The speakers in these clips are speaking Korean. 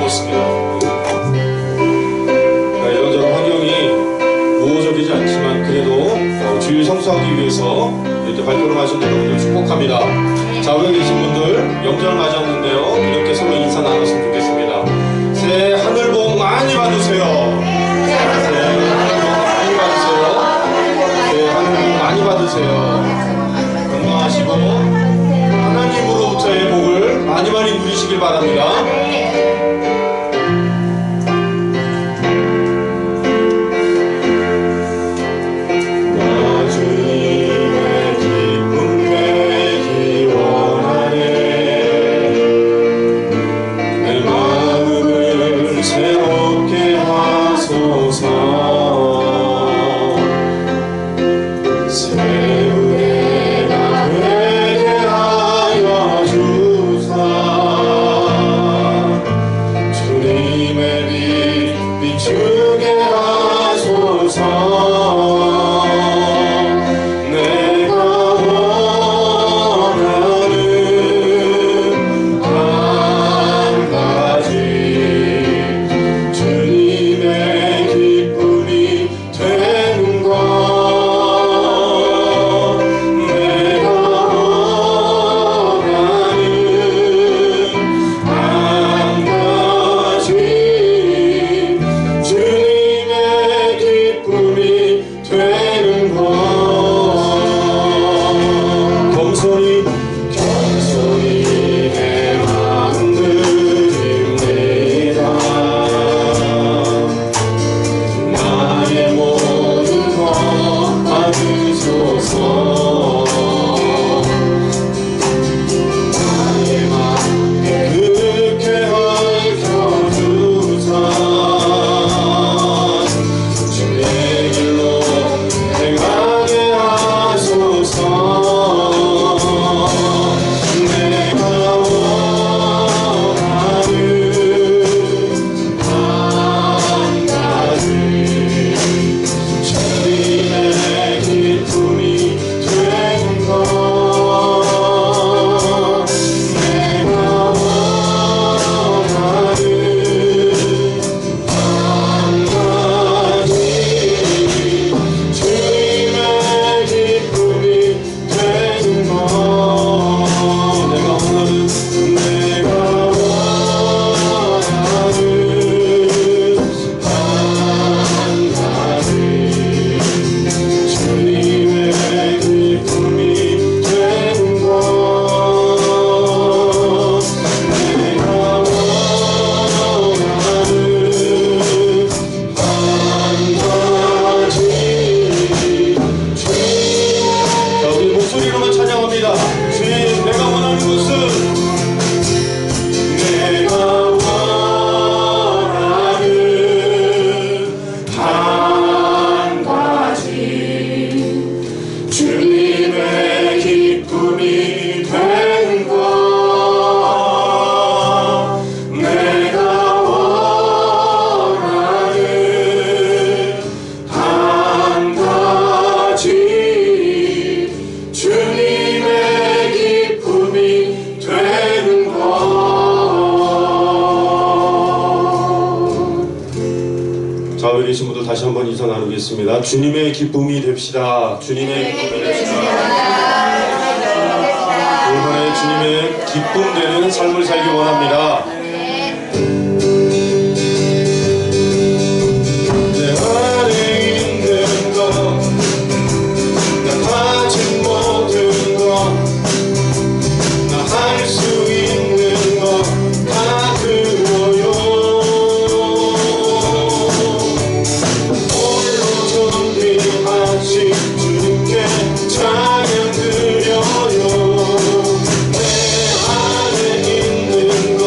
있습니다. 이런저런 환경이 우호적이지 않지만 그래도 주일 성수하기 위해서 이렇게 발표를 하신 여러분들 축복합니다. 좌우에 계신 분들 영전을 맞이하는데요, 이렇게 서로 인사 나눴으면 좋겠습니다. 새해 하늘 복 많이 받으세요. 새해 하늘 복 많이 받으세요. 새해 하늘 복 많이 받으세요. 건강하시고 하나님으로부터의 복을 많이 누리시길 바랍니다. 좌우에 계신 분들 다시 한번 인사 나누겠습니다. 주님의 기쁨이 됩시다. 주님의 기쁨이 됩시다. 올한해 주님의 기쁨 되는 삶을 살기 원합니다. 내 안에 있는 것, 나 가진 모든 것, 나 할 수 있는 것 다 들어요. 주님께 찬양 드려요. 내 안에 있는 것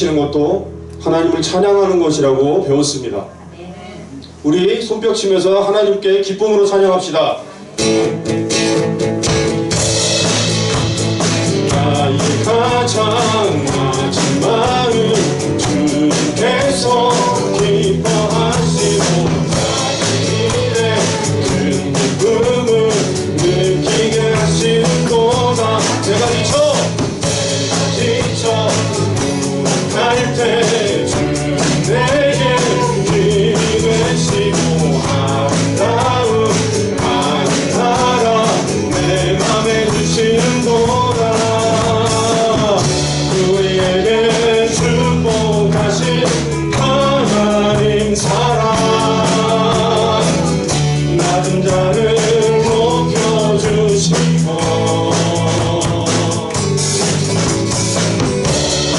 치는 것도 하나님을 찬양하는 것이라고 배웠습니다. 우리 손뼉 치면서 하나님께 기쁨으로 찬양합시다. 나의 가장 낮은 마음 주께서 기뻐하시고 나의 일에 큰 기쁨을 느끼게 하시는도다. 내가 지쳐 갈 때 주님 내게 힘이 되시고 아름다운 나라 내 맘에 주시는도다. 우리에게 축복하신 하나님 사랑 낮은 자를 높여주시고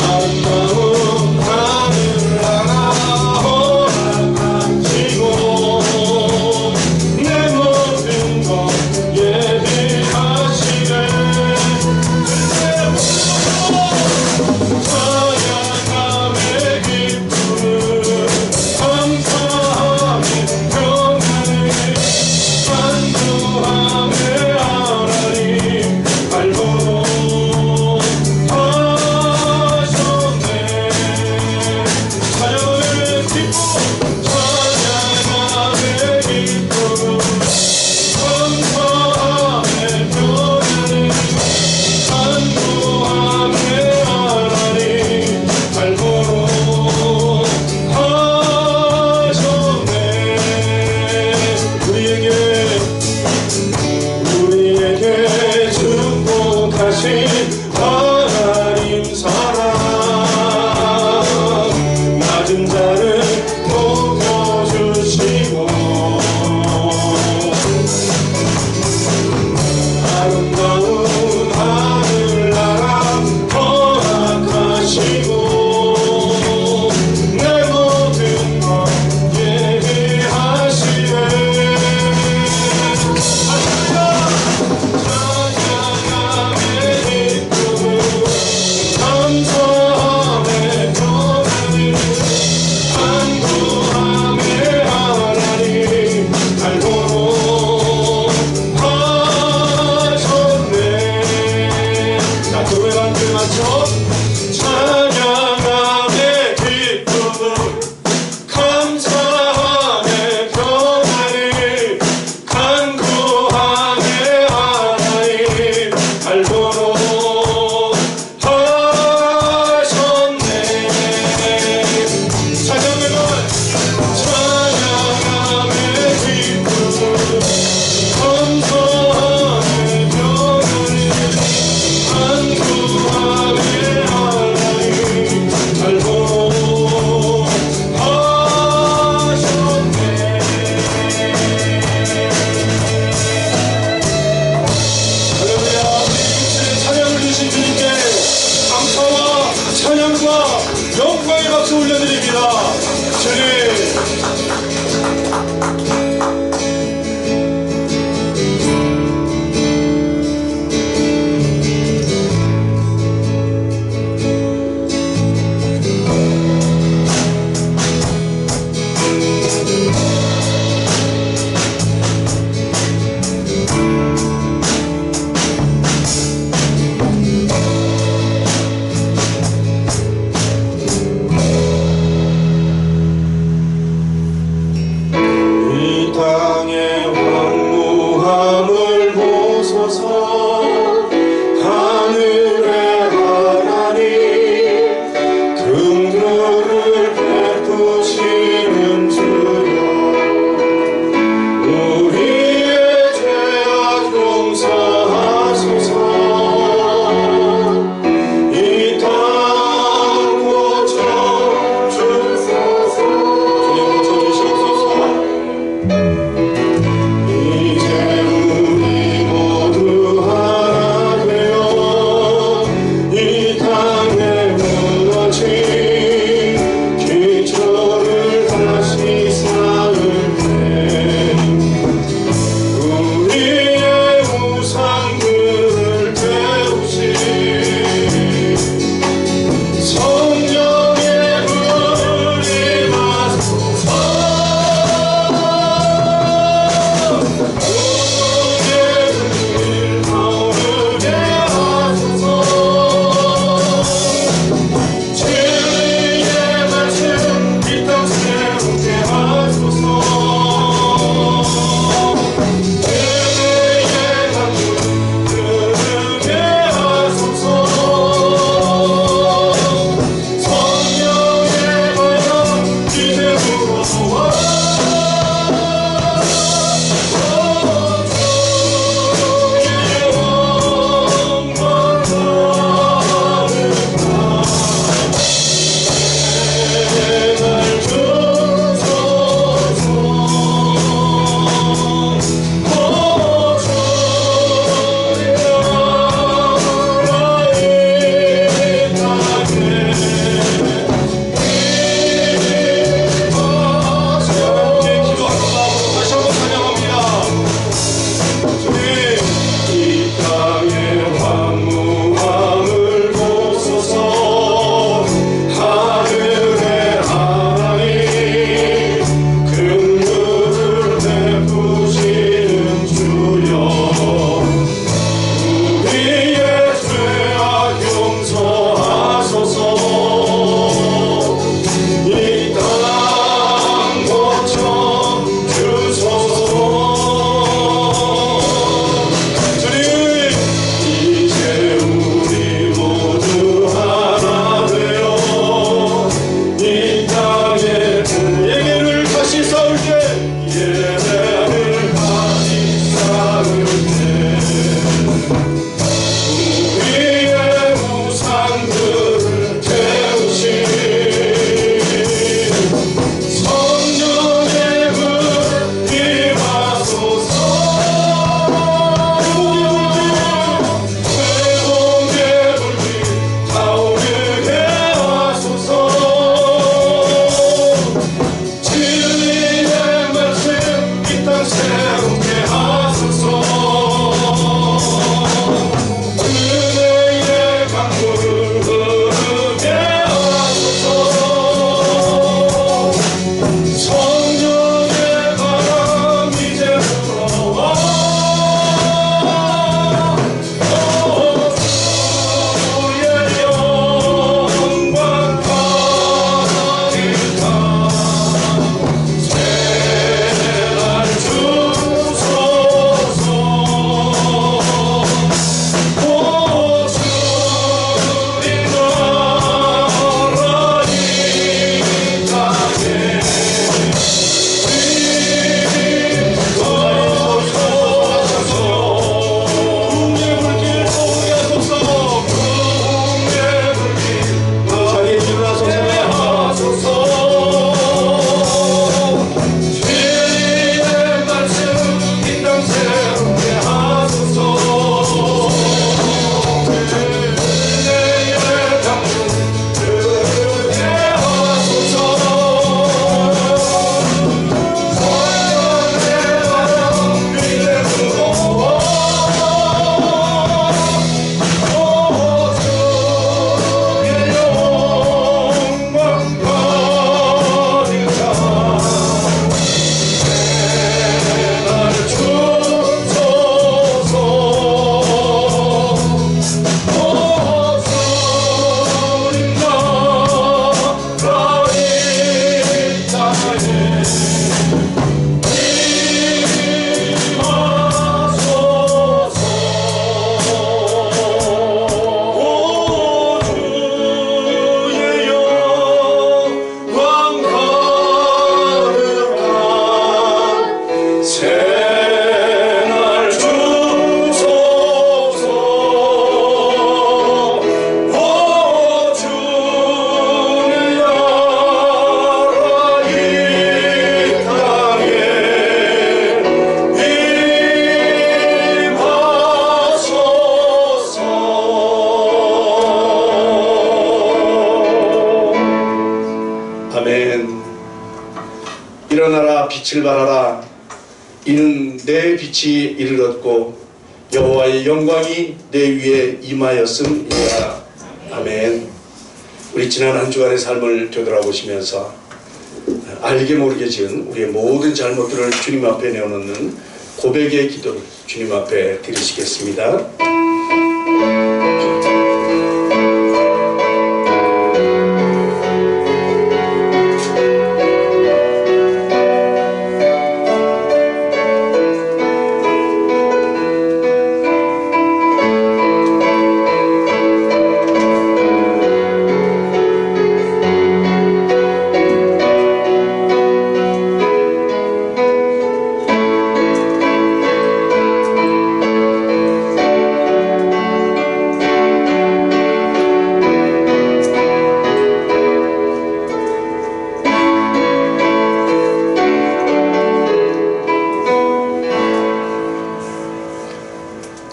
아름다운 하늘나라 허락하시고 내 모든 것 예비하시네. 찬양함의 기쁨을 감사함의 평안을 안주함의 하나님 발로 찬양의 기쁨 찬양함의 기쁨 감사함의 평안을 안도함의 하나님 발걸음 하셨네. 우리에게 축복하신 하나님 사랑 낮은 자를 높여 일어나라 빛을 발하라. 이는 내 빛이 이르렀고 여호와의 영광이 내 위에 임하였음이라. 아멘. 우리 지난 한 주간의 삶을 되돌아보시면서 알게 모르게 지은 우리의 모든 잘못들을 주님 앞에 내어놓는 고백의 기도를 주님 앞에 드리시겠습니다.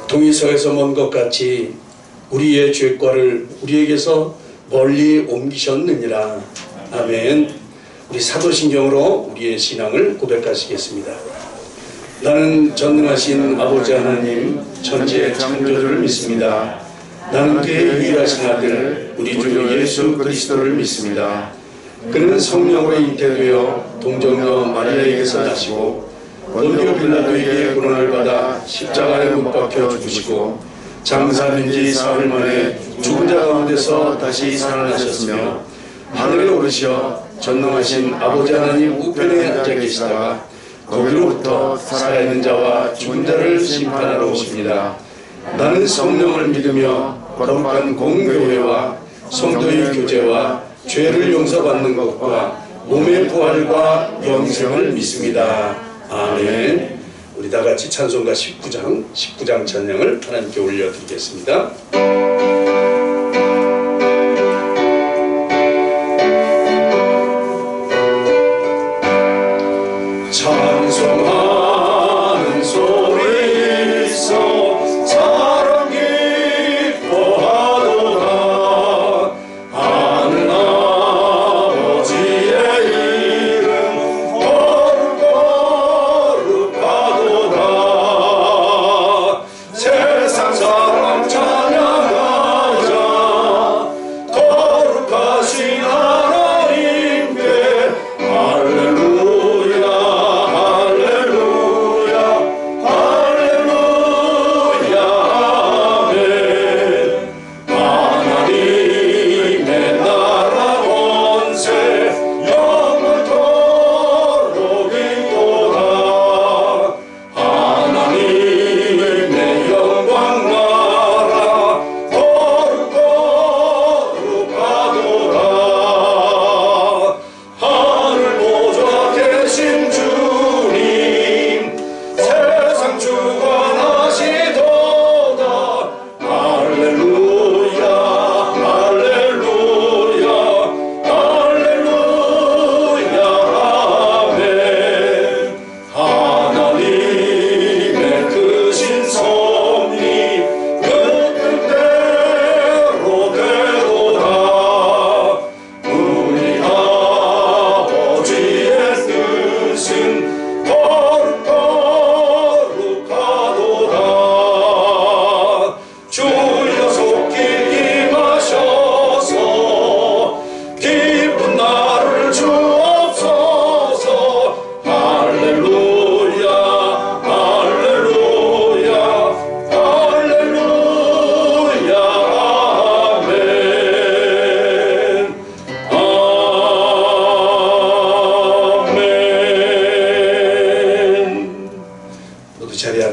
동이서에서 먼 것 같이 우리의 죄과를 우리에게서 멀리 옮기셨느니라. 아멘. 우리 사도신경으로 우리의 신앙을 고백하시겠습니다. 나는 전능하신 아버지 하나님 천지의 창조주를 믿습니다. 나는 그의 유일하신 아들 우리 주 예수 그리스도를 믿습니다. 그는 성령으로 잉태되어 동정녀 마리아에게서 나시고 본디오 빌라도에게 고난을 받아 십자가에 못 박혀 죽으시고 장사된 지 사흘 만에 죽은 자 가운데서 다시 살아나셨으며 하늘에 오르시어 전능하신 아버지 하나님 우편에 앉아 계시다가 거기로부터 살아있는 자와 죽은 자를 심판하러 오십니다. 나는 성령을 믿으며 거룩한 공교회와 성도의 교제와 죄를 용서받는 것과 몸의 부활과 영생을 믿습니다. 아멘. 우리 다 같이 찬송가 19장 찬양을 하나님께 올려드리겠습니다. 찬송하는 소리 있어 사랑 기뻐하도다. 하늘 아버지의 이름 거룩하도다. 세상 사람 찬양하자. 거룩하신 하나님께 할렐루야 할렐루야.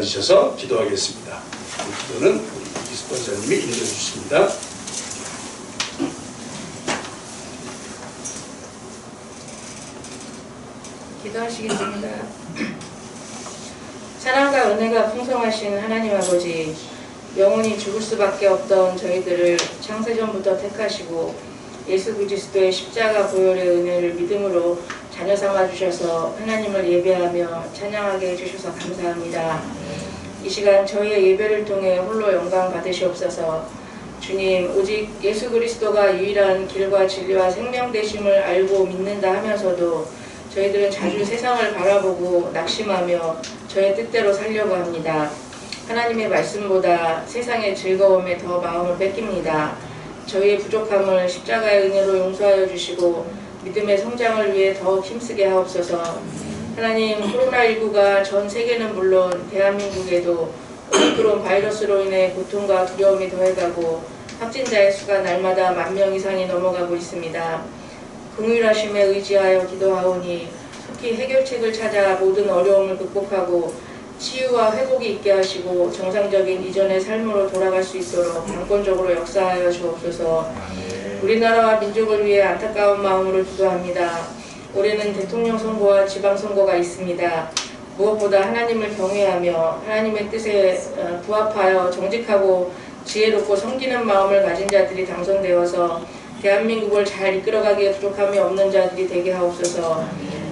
앉으셔서 기도하겠습니다. 이 기도는 우리 이기숙 권사님이 인도해 주십니다. 기도하시겠습니다. 사랑과 은혜가 풍성하신 하나님 아버지, 영원히 죽을 수밖에 없던 저희들을 창세전부터 택하시고 예수 그리스도의 십자가 보혈의 은혜를 믿음으로 자녀 삼아 주셔서 하나님을 예배하며 찬양하게 해주셔서 감사합니다. 이 시간 저희의 예배를 통해 홀로 영광 받으시옵소서. 주님, 오직 예수 그리스도가 유일한 길과 진리와 생명 되심을 알고 믿는다 하면서도 저희들은 자주 세상을 바라보고 낙심하며 저의 뜻대로 살려고 합니다. 하나님의 말씀보다 세상의 즐거움에 더 마음을 뺏깁니다. 저희의 부족함을 십자가의 은혜로 용서하여 주시고 믿음의 성장을 위해 더욱 힘쓰게 하옵소서. 하나님, 코로나19가 전 세계는 물론 대한민국에도 오미크론 바이러스로 인해 고통과 두려움이 더해가고 확진자의 수가 날마다 10,000명 이상이 넘어가고 있습니다. 긍휼하심에 의지하여 기도하오니 속히 해결책을 찾아 모든 어려움을 극복하고 치유와 회복이 있게 하시고 정상적인 이전의 삶으로 돌아갈 수 있도록 강권적으로 역사하여 주옵소서. 우리나라와 민족을 위해 안타까운 마음으로 기도합니다. 올해는 대통령 선거와 지방선거가 있습니다. 무엇보다 하나님을 경외하며 하나님의 뜻에 부합하여 정직하고 지혜롭고 섬기는 마음을 가진 자들이 당선되어서 대한민국을 잘 이끌어가기에 부족함이 없는 자들이 되게 하옵소서.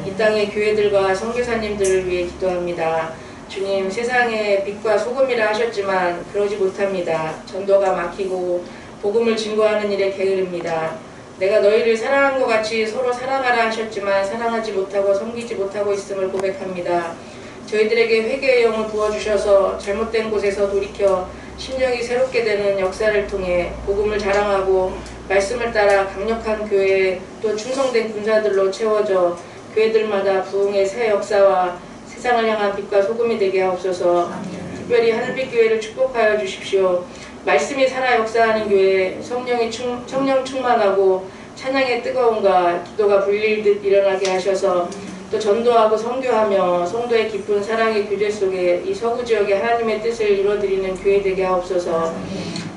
이 땅의 교회들과 선교사님들을 위해 기도합니다. 주님, 세상에 빛과 소금이라 하셨지만 그러지 못합니다. 전도가 막히고 복음을 증거하는 일에 게으릅니다. 내가 너희를 사랑한 것 같이 서로 사랑하라 하셨지만 사랑하지 못하고 섬기지 못하고 있음을 고백합니다. 저희들에게 회개의 영을 부어주셔서 잘못된 곳에서 돌이켜 심령이 새롭게 되는 역사를 통해 복음을 자랑하고 말씀을 따라 강력한 교회 또 충성된 군사들로 채워져 교회들마다 부흥의 새 역사와 세상을 향한 빛과 소금이 되게 하옵소서. 특별히 하늘빛교회를 축복하여 주십시오. 말씀이 살아 역사하는 교회, 성령 충만하고 찬양의 뜨거움과 기도가 불릴듯 일어나게 하셔서 또 전도하고 선교하며 성도의 깊은 사랑의 교제 속에 이 서구 지역의 하나님의 뜻을 이루어드리는 교회 되게 하옵소서.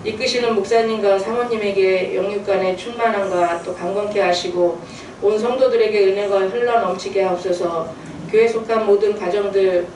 이끄시는 목사님과 사모님에게 영육간의 충만함과 또 강건케 하시고 온 성도들에게 은혜가 흘러넘치게 하옵소서. 교회에 속한 모든 가정들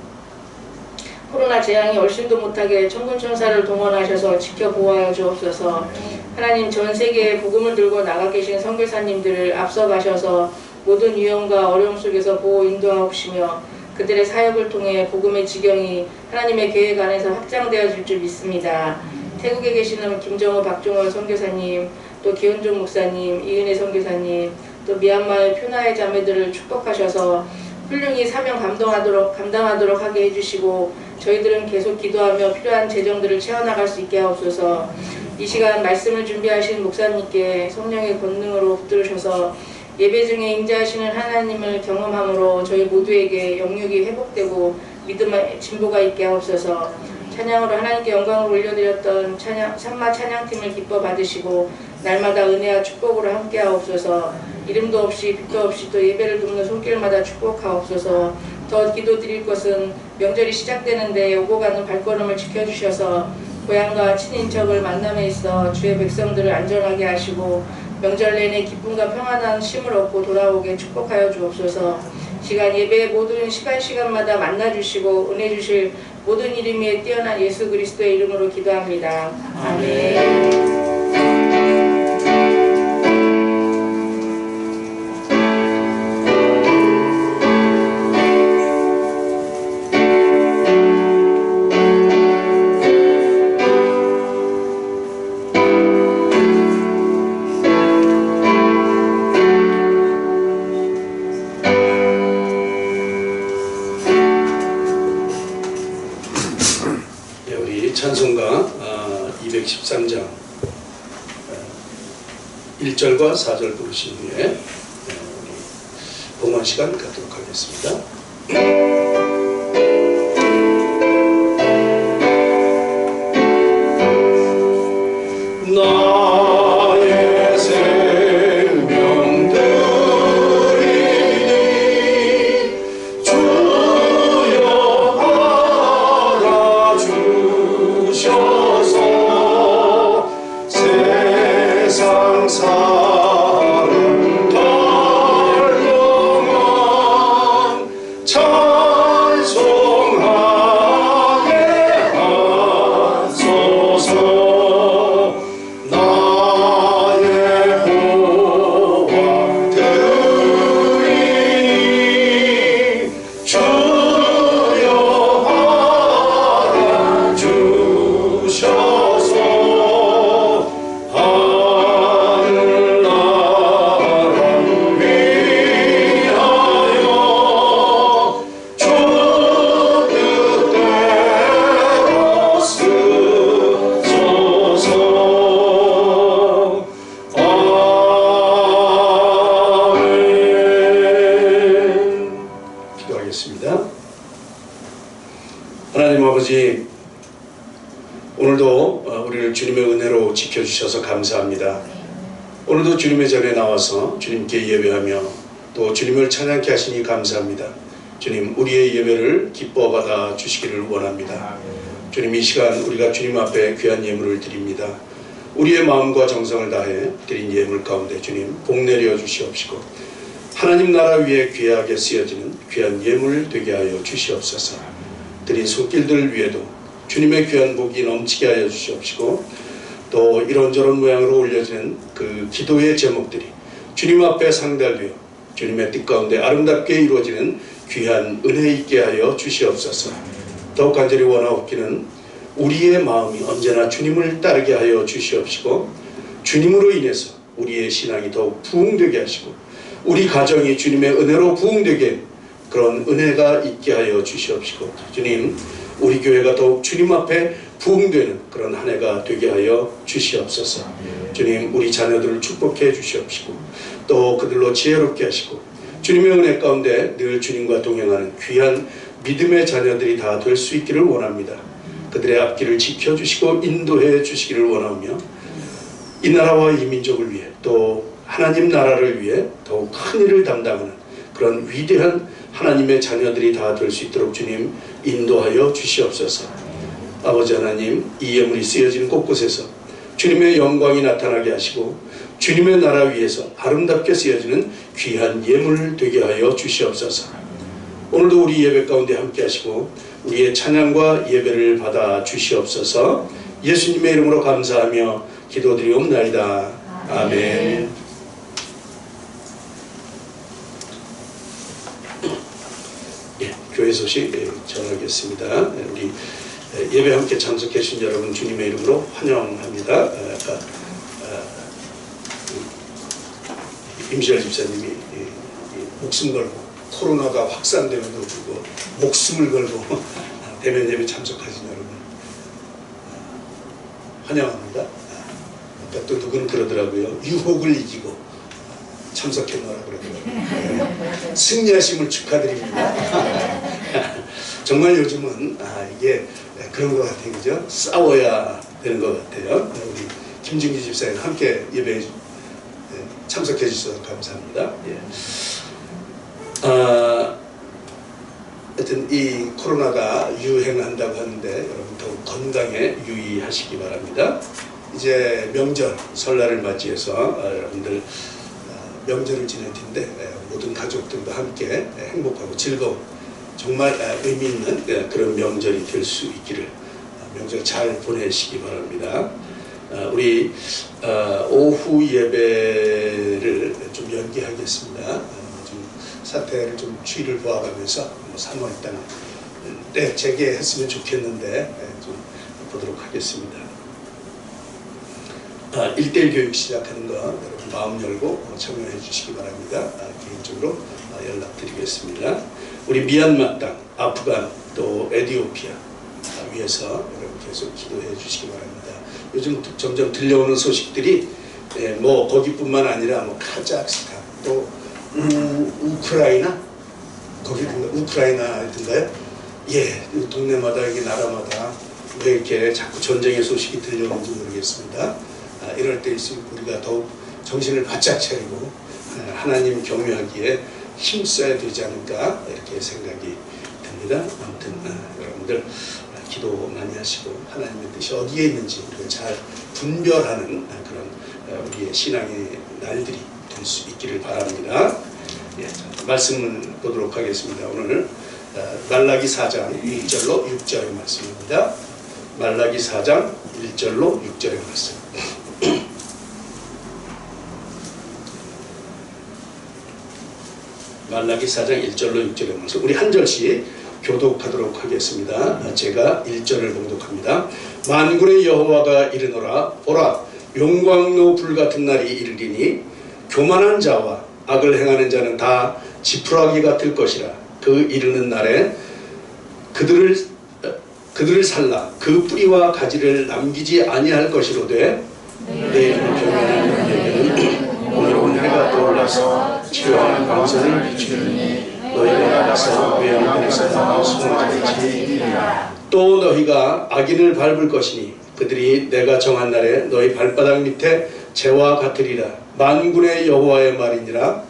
코로나 재앙이 얼씬도 못하게 천군천사를 동원하셔서 지켜보호하여 주옵소서. 하나님, 전 세계에 복음을 들고 나가 계신 선교사님들을 앞서가셔서 모든 위험과 어려움 속에서 보호 인도하옵시며 그들의 사역을 통해 복음의 지경이 하나님의 계획 안에서 확장되어질 줄 믿습니다. 태국에 계시는 김정호, 박종원 선교사님, 또 기현종 목사님, 이은혜 선교사님, 또 미얀마의 표나의 자매들을 축복하셔서 훌륭히 사명 감당하도록 하게 해주시고 저희들은 계속 기도하며 필요한 재정들을 채워나갈 수 있게 하옵소서. 이 시간 말씀을 준비하신 목사님께 성령의 권능으로 붙들으셔서 예배 중에 임재하시는 하나님을 경험함으로 저희 모두에게 영육이 회복되고 믿음의 진보가 있게 하옵소서. 찬양으로 하나님께 영광을 올려드렸던 산마 찬양팀을 기뻐 받으시고 날마다 은혜와 축복으로 함께 하옵소서. 이름도 없이 빛도 없이 또 예배를 돕는 손길마다 축복하옵소서. 더 기도드릴 것은 명절이 시작되는데 오고 가는 발걸음을 지켜주셔서 고향과 친인척을 만남에 있어 주의 백성들을 안전하게 하시고 명절 내내 기쁨과 평안한 쉼을 얻고 돌아오게 축복하여 주옵소서. 시간 예배의 모든 시간마다 만나주시고 은혜 주실 모든 이름 위에 뛰어난 예수 그리스도의 이름으로 기도합니다. 아멘. 찬송가 213장 1절과 4절 부르신 후에 봉헌 시간 갖도록 하겠습니다. 나의 생명 드리니 주여 하라 찬송하게 하소서. 나의 보호하리니 주여 알아주셔서 하늘나라를 위하여 주 뜻대로 쓰소서. 아멘. 기도하겠습니다. 하나님 아버지, 오늘도 우리를 주님의 은혜로 지켜주셔서 감사합니다. 오늘도 주님의 전에 나와서 주님께 예배하며 또 주님을 찬양케 하시니 감사합니다. 주님, 우리의 예배를 기뻐 받아 주시기를 원합니다. 주님, 이 시간 우리가 주님 앞에 귀한 예물을 드립니다. 우리의 마음과 정성을 다해 드린 예물 가운데 주님 복 내려 주시옵시고 하나님 나라 위에 귀하게 쓰여지는 귀한 예물 되게 하여 주시옵소서. 드린 손길들 위에도 주님의 귀한 복이 넘치게 하여 주시옵시고 또 이런저런 모양으로 올려지는 그 기도의 제목들이 주님 앞에 상달되어 주님의 뜻 가운데 아름답게 이루어지는 귀한 은혜 있게 하여 주시옵소서. 더욱 간절히 원하옵기는 우리의 마음이 언제나 주님을 따르게 하여 주시옵시고 주님으로 인해서 우리의 신앙이 더욱 부흥되게 하시고 우리 가정이 주님의 은혜로 부흥되게 그런 은혜가 있게 하여 주시옵시고 주님, 우리 교회가 더욱 주님 앞에 부흥되는 그런 한 해가 되게 하여 주시옵소서. 주님, 우리 자녀들을 축복해 주시옵시고 또 그들로 지혜롭게 하시고 주님의 은혜 가운데 늘 주님과 동행하는 귀한 믿음의 자녀들이 다 될 수 있기를 원합니다. 그들의 앞길을 지켜주시고 인도해 주시기를 원하며 이 나라와 이 민족을 위해 또 하나님 나라를 위해 더욱 큰 일을 담당하는 그런 위대한 하나님의 자녀들이 다 될 수 있도록 주님 인도하여 주시옵소서. 아버지 하나님, 이 예물이 쓰여진 곳곳에서 주님의 영광이 나타나게 하시고 주님의 나라 위에서 아름답게 쓰여지는 귀한 예물 되게 하여 주시옵소서. 오늘도 우리 예배 가운데 함께 하시고 우리의 찬양과 예배를 받아 주시옵소서. 예수님의 이름으로 감사하며 기도드리옵나이다. 아멘. 교회 소식 전하겠습니다. 우리 예배 함께 참석해 주신 여러분 주님의 이름으로 환영합니다. 아까 임시열 집사님이 목숨 걸고 코로나가 확산됨에도 불구하고 목숨을 걸고 대면 예배 참석하신 여러분 환영합니다. 아까 또 누구는 그러더라고요. 유혹을 이기고 참석했노라 그러더라고요. 승리하심을 축하드립니다. 정말 요즘은 이게 그런 것 같아요. 그죠? 싸워야 되는 것 같아요. 우리 김진기 집사님 함께 예배에 참석해 주셔서 감사합니다. 예. 하여튼 이 코로나가 유행한다고 하는데 여러분 더욱 건강에 유의하시기 바랍니다. 이제 명절 설날을 맞이해서 여러분들 명절을 지낼 텐데 모든 가족들과 함께 행복하고 즐거운 정말 의미 있는 그런 명절이 될 수 있기를 명절 잘 보내시기 바랍니다. 우리 오후 예배를 좀 연기하겠습니다. 좀 사태를 좀 추이를 보아가면서 사모했다는 때 재개했으면 좋겠는데 좀 보도록 하겠습니다. 1대1 교육 시작하는 거 여러분 마음 열고 참여해 주시기 바랍니다. 개인적으로 연락드리겠습니다. 우리 미얀마 땅, 아프간, 또 에티오피아 위해서 여러분 계속 기도해 주시기 바랍니다. 요즘 점점 들려오는 소식들이 뭐 거기뿐만 아니라 뭐 카자흐스탄, 또 우크라이나, 거기든가 우크라이나든가요? 예, 동네마다 이게 나라마다 왜 이렇게 자꾸 전쟁의 소식이 들려오는지 모르겠습니다. 이럴 때 우리가 더욱 정신을 바짝 차리고 하나님 경외하기에 힘써야 되지 않을까 이렇게 생각이 듭니다. 아무튼 여러분들 기도 많이 하시고 하나님의 뜻이 어디에 있는지 우리가 잘 분별하는 그런 우리의 신앙의 날들이 될 수 있기를 바랍니다. 예, 말씀을 보도록 하겠습니다. 오늘 말라기 4장 1절로 6절의 말씀입니다. 말라기 4장 1절로 6절의 말씀. 말라기 4장 1절로 6절의 말씀. 우리 한 절씩 교독하도록 하겠습니다. 제가 1절을 봉독합니다. 만군의 여호와가 이르노라. 보라, 용광로 불같은 날이 이르리니 교만한 자와 악을 행하는 자는 다 지푸라기가 될 것이라. 그 이르는 날에 그들을 살라 그 뿌리와 가지를 남기지 아니할 것이로되 내일 병에는 오늘 해가 떠올라서 치료하는 광선을 비추니 너희가 나서 외양간에서 소망하지. 또 너희가 악인을 밟을 것이니 그들이 내가 정한 날에 너희 발바닥 밑에 재와 같으리라. 만군의 여호와의 말이니라.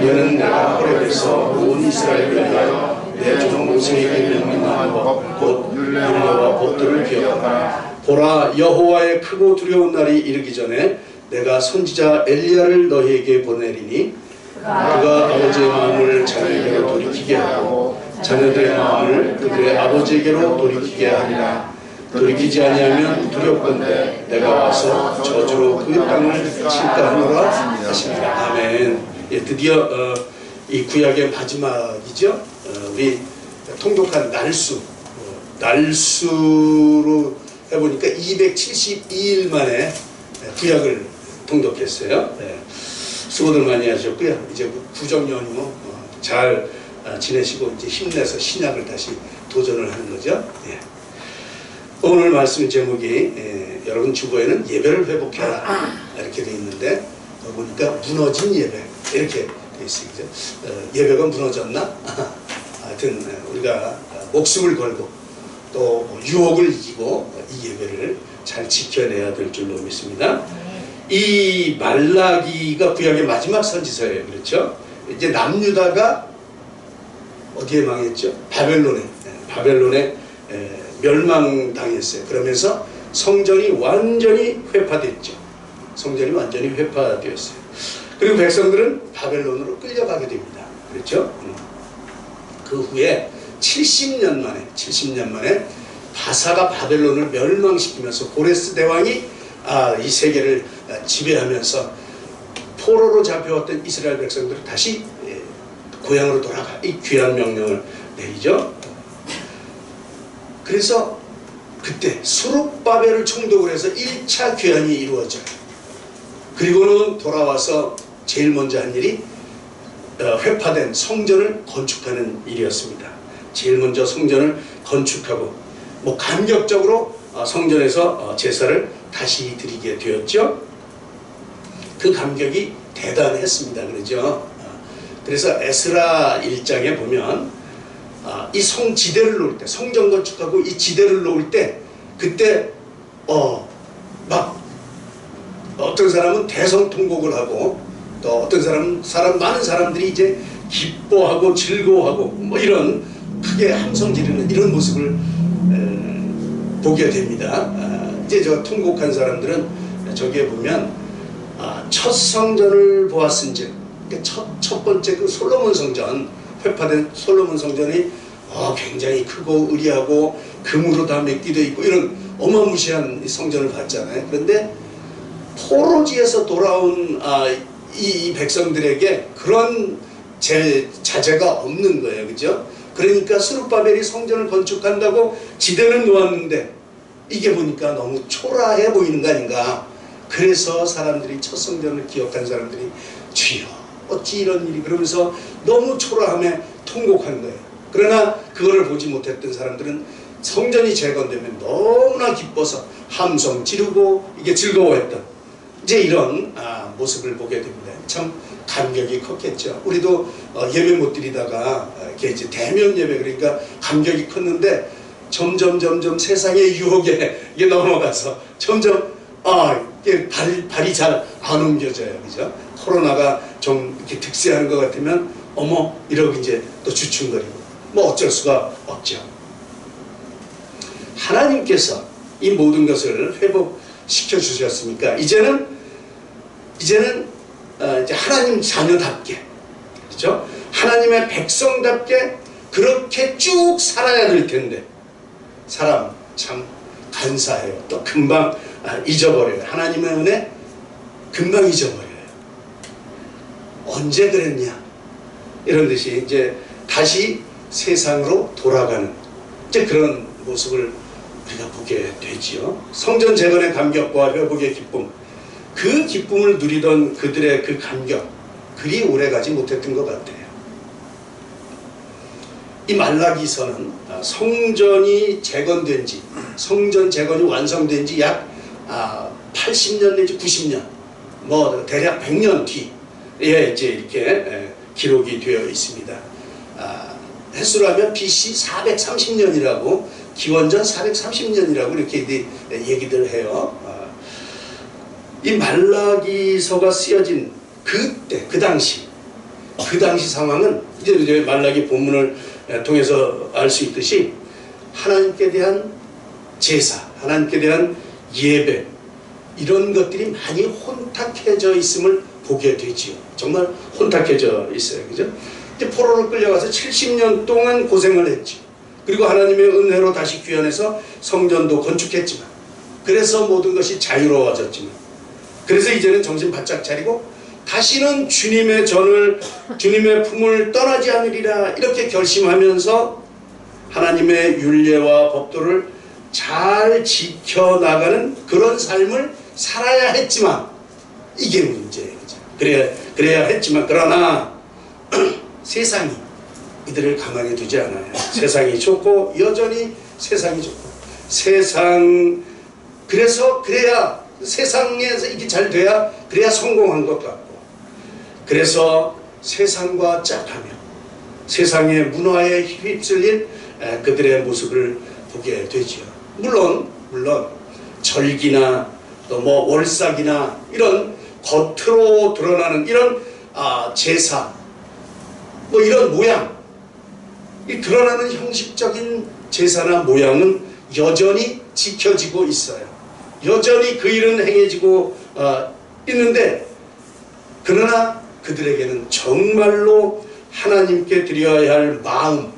너는 내가 호렙에서 온 이스라엘을 위하여 내 종 모세에게 명령한 법 곧 율례와 법들을 기억하라. 보라, 여호와의 크고 두려운 날이 이르기 전에 내가 선지자 엘리야를 너희에게 보내리니 그가 아버지의 마음을 자녀에게로 돌이키게 하고 자녀들의 마음을 그들의 아버지에게로 돌이키게 하리라. 돌이키지 아니하면 두렵건대 내가 와서 저주로 그 땅을 칠까 하노라 하시니라. 아멘. 예, 드디어 이 구약의 마지막이죠. 우리 통독한 날수로 해보니까 272일 만에 구약을 통독했어요. 네. 수고들 많이 하셨고요. 이제 구정 연휴 잘 지내시고 이제 힘내서 신약을 다시 도전을 하는 거죠. 예. 오늘 말씀 제목이 여러분 주보에는 예배를 회복해라 이렇게 돼 있는데 보니까 무너진 예배 이렇게 돼 있어요. 예배가 무너졌나? 하여튼 우리가 목숨을 걸고 또 유혹을 이기고 이 예배를 잘 지켜내야 될 줄로 믿습니다. 이 말라기가 구약의 마지막 선지서예요. 그렇죠? 이제 남유다가 어디에 망했죠? 바벨론에 멸망당했어요. 그러면서 성전이 완전히 회파됐죠. 성전이 완전히 회파되었어요. 그리고 백성들은 바벨론으로 끌려가게 됩니다. 그렇죠? 그 후에 70년 만에 바사가 바벨론을 멸망시키면서 고레스 대왕이 이 세계를 지배하면서 포로로 잡혀왔던 이스라엘 백성들을 다시 고향으로 돌아가 이 귀한 명령을 내리죠. 그래서 그때 수룹바벨을 총독을 해서 1차 귀환이 이루어져요. 그리고는 돌아와서 제일 먼저 한 일이 회파된 성전을 건축하는 일이었습니다. 제일 먼저 성전을 건축하고 감격적으로 성전에서 제사를 다시 드리게 되었죠. 그 감격이 대단했습니다. 그러죠. 그래서 에스라 1장에 보면 이 성지대를 놓을 때, 성전 건축하고 이 지대를 놓을 때 그때 막 어떤 사람은 대성통곡을 하고 또 어떤 사람은 많은 사람들이 이제 기뻐하고 즐거워하고 이런 크게 함성 지르는 이런 모습을 보게 됩니다. 이제 저 통곡한 사람들은 저기에 보면 첫 성전을 보았은즉 첫 번째 그 솔로몬 성전, 회파된 솔로몬 성전이 굉장히 크고 의리하고 금으로 다 맥기되어 있고 이런 어마무시한 성전을 봤잖아요. 그런데 포로지에서 돌아온 이 백성들에게 그런 자제가 없는 거예요. 그죠? 그러니까 스룹바벨이 성전을 건축한다고 지대는 놓았는데 이게 보니까 너무 초라해 보이는 거 아닌가. 그래서 사람들이 첫 성전을 기억한 사람들이 주여 어찌 이런 일이, 그러면서 너무 초라함에 통곡한 거예요. 그러나 그거를 보지 못했던 사람들은 성전이 재건되면 너무나 기뻐서 함성 지르고 이게 즐거워했던 이제 이런 모습을 보게 됩니다. 참 감격이 컸겠죠. 우리도 예배 못 드리다가 이렇게 이제 대면 예배, 그러니까 감격이 컸는데 점점 세상의 유혹에 이게 넘어가서 점점 이게 발이 잘 안 옮겨져요. 그죠? 코로나가 좀 이렇게 득세하는 것 같으면 어머 이러고 이제 또 주춤거리고 어쩔 수가 없죠. 하나님께서 이 모든 것을 회복시켜 주셨으니까 이제는 이제 하나님 자녀답게 그렇죠? 하나님의 백성답게 그렇게 쭉 살아야 될 텐데 사람 참 간사해요. 또 금방 잊어버려요. 하나님의 은혜 금방 잊어버려요. 언제 그랬냐 이런 듯이 이제 다시 세상으로 돌아가는 이제 그런 모습을 우리가 보게 되지요. 성전 재건의 감격과 회복의 기쁨, 그 기쁨을 누리던 그들의 그 감격 그리 오래가지 못했던 것 같아요. 이 말라기서는 성전이 재건된 지, 성전 재건이 완성된 지 약 80년 내지 90년, 뭐 대략 100년 뒤에 이제 이렇게 기록이 되어 있습니다. 횟수로 하면 BC 430년이라고, 기원전 430년이라고 이렇게 얘기들 해요. 이 말라기서가 쓰여진 그때, 그 당시 상황은 이제 말라기 본문을 통해서 알 수 있듯이 하나님께 대한 제사, 하나님께 대한 예배, 이런 것들이 많이 혼탁해져 있음을 보게 되지요. 정말 혼탁해져 있어요. 그죠? 이제 포로로 끌려가서 70년 동안 고생을 했죠. 그리고 하나님의 은혜로 다시 귀환해서 성전도 건축했지만, 그래서 모든 것이 자유로워졌지만, 그래서 이제는 정신 바짝 차리고 다시는 주님의 전을, 주님의 품을 떠나지 않으리라 이렇게 결심하면서 하나님의 율례와 법도를 잘 지켜나가는 그런 삶을 살아야 했지만, 이게 문제예요. 그래야 했지만, 그러나 세상이 이들을 가만히 두지 않아요. 세상이 좋고, 여전히 세상이 좋고, 그래야 세상에서 이게 잘 돼야, 그래야 성공한 것 같고, 그래서 세상과 짝하며 세상의 문화에 휩쓸린 그들의 모습을 보게 되죠. 물론 절기나 또 뭐 월삭이나 이런 겉으로 드러나는 이런 제사, 뭐 이런 모양, 이 드러나는 형식적인 제사나 모양은 여전히 지켜지고 있어요. 여전히 그 일은 행해지고 있는데, 그러나 그들에게는 정말로 하나님께 드려야 할 마음,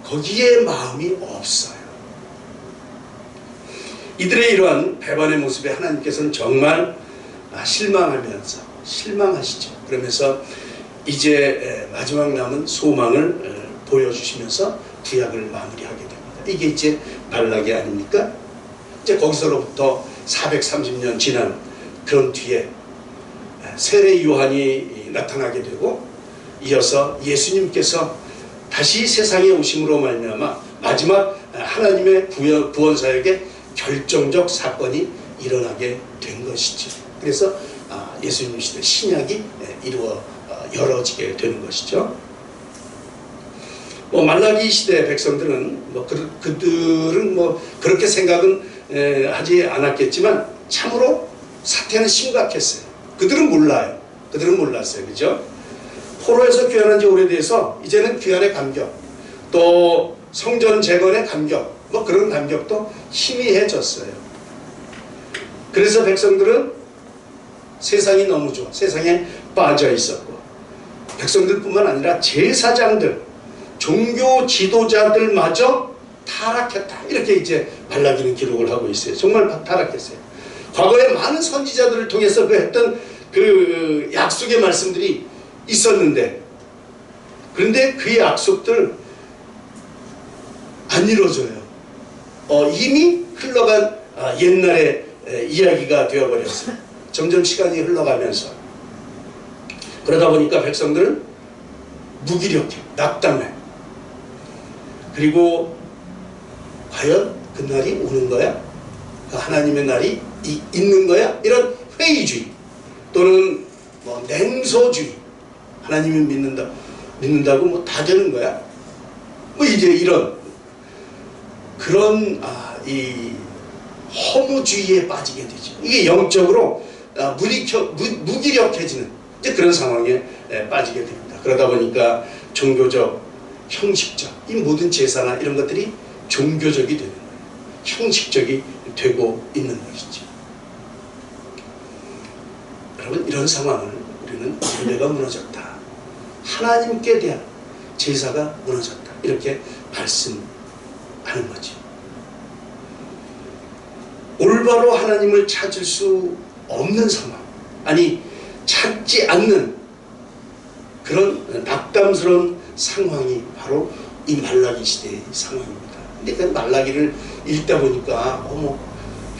거기에 마음이 없어요. 이들의 이러한 배반의 모습에 하나님께서는 정말 실망하시죠. 그러면서 이제 마지막 남은 소망을 보여주시면서 구약을 마무리하게 됩니다. 이게 이제 말라기 아닙니까? 이제 거기서로부터 430년 지난 그런 뒤에 세례 요한이 나타나게 되고, 이어서 예수님께서 다시 세상에 오심으로 말미암아 마지막 하나님의 구원 사역에 결정적 사건이 일어나게 된 것이죠. 그래서 예수님 시대 신약이 열어지게 되는 것이죠. 말라기 시대 백성들은 그들은 그렇게 생각은 하지 않았겠지만 참으로 사태는 심각했어요. 그들은 몰랐어요. 그죠? 포로에서 귀환한 지 오래돼서 이제는 귀환의 감격, 또 성전 재건의 감격, 그런 감격도 희미해졌어요. 그래서 백성들은 세상이 너무 좋아, 세상에 빠져 있었고, 백성들뿐만 아니라 제사장들, 종교 지도자들마저 타락했다, 이렇게 이제 말라기는 기록을 하고 있어요. 정말 타락했어요. 과거에 많은 선지자들을 통해서 했던 그 약속의 말씀들이 있었는데, 그런데 그 약속들 안 이루어져요. 이미 흘러간 옛날의 이야기가 되어버렸어요. 점점 시간이 흘러가면서, 그러다 보니까 백성들은 무기력해, 낙담해. 그리고 과연 그날이 오는 거야? 그 하나님의 날이 있는 거야? 이런 회의주의, 또는 냉소주의, 하나님을 믿는다고 다 되는 거야? 이제 이런 그런 이 허무주의에 빠지게 되죠. 이게 영적으로 무기력해지는 이제 그런 상황에 빠지게 됩니다. 그러다 보니까 종교적, 형식적, 이 모든 제사나 이런 것들이 종교적이 되는 거예요. 형식적이 되고 있는 것이죠. 여러분, 이런 상황을 우리는 인류가 무너졌다, 하나님께 대한 제사가 무너졌다. 이렇게 말씀하는 거지. 올바로 하나님을 찾을 수 없는 상황, 아니 찾지 않는 그런 낙담스러운 상황이 바로 이 말라기 시대의 상황입니다. 근데 그 말라기를 읽다 보니까 어머,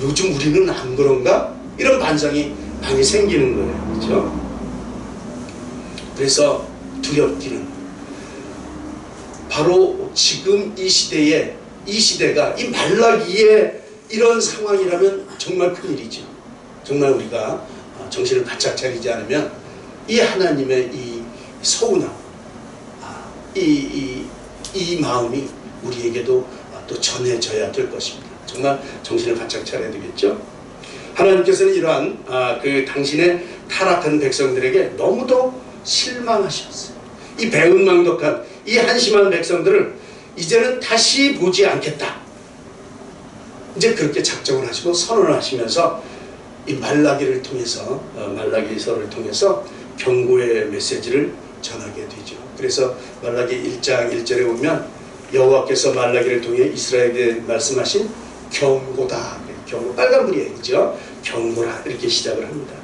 요즘 우리는 안 그런가? 이런 반상이 많이 생기는 거예요. 그렇죠? 그래서 두렵기는 바로 지금 이 시대가 이 말라기의 이런 상황이라면 정말 큰일이죠. 정말 우리가 정신을 바짝 차리지 않으면 이 하나님의 이 서운함, 이 마음이 우리에게도 또 전해져야 될 것입니다. 정말 정신을 바짝 차려야 되겠죠. 하나님께서는 이러한 그 당신의 타락한 백성들에게 너무도 실망하셨어요. 이 배은망덕한 이 한심한 백성들을 이제는 다시 보지 않겠다. 이제 그렇게 작정을 하시고 선언을 하시면서 이 말라기를 통해서 말라기서를 통해서 경고의 메시지를 전하게 되죠. 그래서 말라기 1장 1절에 보면 여호와께서 말라기를 통해 이스라엘에게 말씀하신 경고다. 경고, 빨간불이에요. 그죠? 경고라 이렇게 시작을 합니다.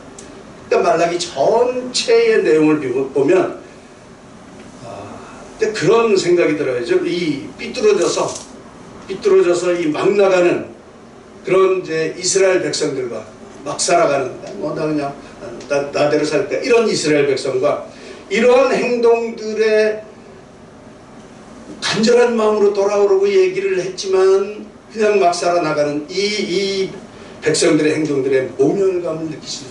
그러니까 말라기 전체의 내용을 보면 그런 생각이 들어요. 이 삐뚤어져서 이 막 나가는 그런 이제 이스라엘 백성들과 막 살아가는 나 그냥 나대로 살까 이런 이스라엘 백성과 이러한 행동들의 간절한 마음으로 돌아오라고 얘기를 했지만 그냥 막 살아나가는 이 백성들의 행동들의 모멸감을 느끼시는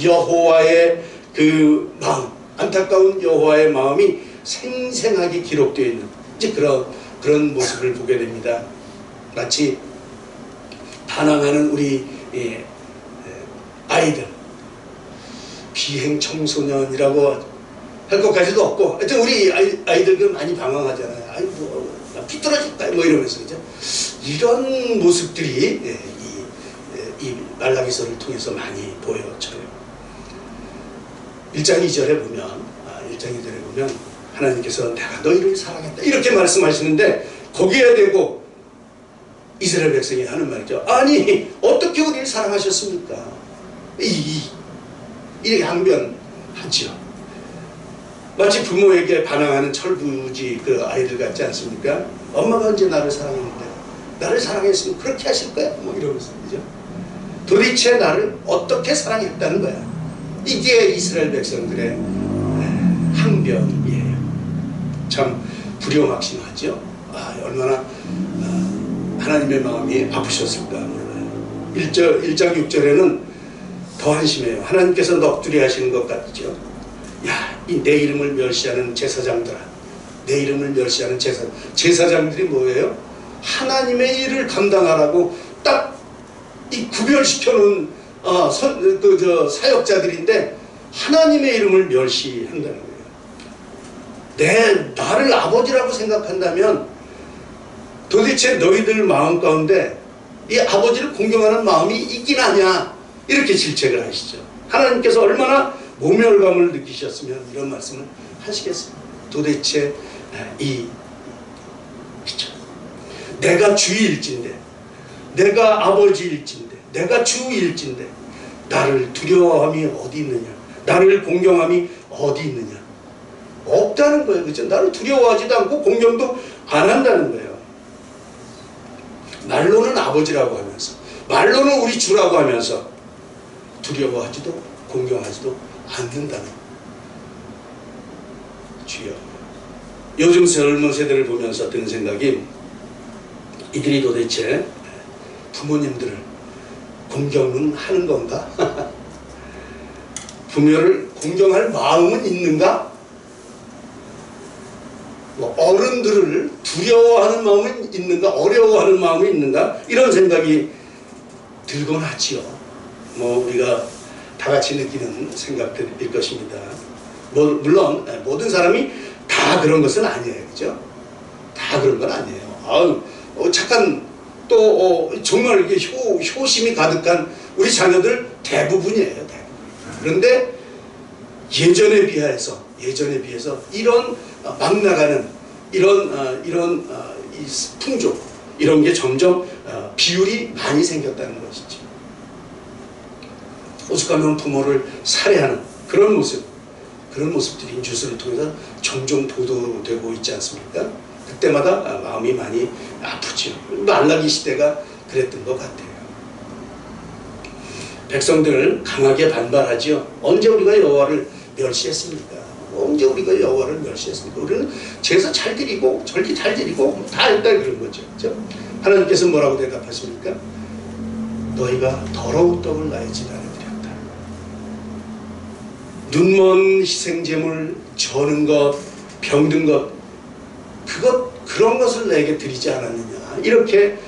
여호와의 그 마음, 안타까운 여호와의 마음이 생생하게 기록되어 있는 이제 그런 모습을 보게 됩니다. 마치 반항하는 우리 아이들, 비행 청소년이라고 할 것까지도 없고, 하여튼 우리 아이들도 많이 방황하잖아요. 아이고, 나 삐뚤어질까? 뭐 이러면서, 그죠? 이런 모습들이 이 말라기서를 통해서 많이 보여져요. 1장 2절에 보면, 하나님께서 내가 너희를 사랑했다. 이렇게 말씀하시는데, 거기에 대고 이스라엘 백성이 하는 말이죠. 아니, 어떻게 우리를 사랑하셨습니까? 이렇게 항변하지요. 마치 부모에게 반항하는 철부지 그 아이들 같지 않습니까? 엄마가 언제 나를 사랑했는데 나를 사랑했으면 그렇게 하실 거야? 뭐 이러면서 그죠? 도대체 나를 어떻게 사랑했다는 거야? 이게 이스라엘 백성들의 항변이에요. 참 불효막심하죠. 얼마나 하나님의 마음이 아프셨을까 몰라요. 1장 6절에는 더 한심해요. 하나님께서 넋두리 하시는 것 같죠. 야, 이 내 이름을 멸시하는 제사장들아, 내 이름을 멸시하는 제사장들이 뭐예요? 하나님의 일을 감당하라고 딱 이 구별시켜놓은 사역자들인데 하나님의 이름을 멸시한다는 거예요. 나를 아버지라고 생각한다면 도대체 너희들 마음 가운데 이 아버지를 공경하는 마음이 있긴 하냐, 이렇게 질책을 하시죠. 하나님께서 얼마나 모멸감을 느끼셨으면 이런 말씀을 하시겠습니까? 도대체 내가 주일진데, 내가 아버지일진데, 내가 주일진데 나를 두려워함이 어디 있느냐, 나를 공경함이 어디 있느냐? 없다는 거예요. 그죠? 나를 두려워하지도 않고 공경도 안 한다는 거예요. 말로는 아버지라고 하면서, 말로는 우리 주라고 하면서 두려워하지도 공경하지도 않는다는 주여. 요즘 젊은 세대를 보면서 드는 생각이, 이들이 도대체 부모님들을 공경은 하는 건가? 부모를 공경할 마음은 있는가? 어른들을 두려워하는 마음은 있는가? 어려워하는 마음이 있는가? 이런 생각이 들곤 하지요. 우리가 다 같이 느끼는 생각들일 것입니다. 물론 모든 사람이 다 그런 것은 아니에요. 그죠? 다 그런 건 아니에요. 착한 또 정말 이렇게 효심이 가득한 우리 자녀들 대부분이에요. 대부분. 그런데 예전에 비해서 이런 막 나가는 이런 이 풍조 이런 게 점점 비율이 많이 생겼다는 것이죠. 오죽하면 부모를 살해하는 그런 모습들이 뉴스를 통해서 종종 보도되고 있지 않습니까? 그때마다 마음이 많이 아프죠. 말라기 시대가 그랬던 것 같아요. 백성들 강하게 반발하지요. 언제 우리가 여호와를 멸시했습니까? 언제 우리가 여호와를 멸시했습니까? 우리는 제사 잘 드리고 절기 잘 드리고 다 했다 그런 거죠. 그렇죠? 하나님께서 뭐라고 대답하십니까? 너희가 더러운 떡을 나의 집 안에 드렸다. 눈먼 희생제물, 저는 것, 병든 것, 그런 것을 내게 드리지 않았느냐 이렇게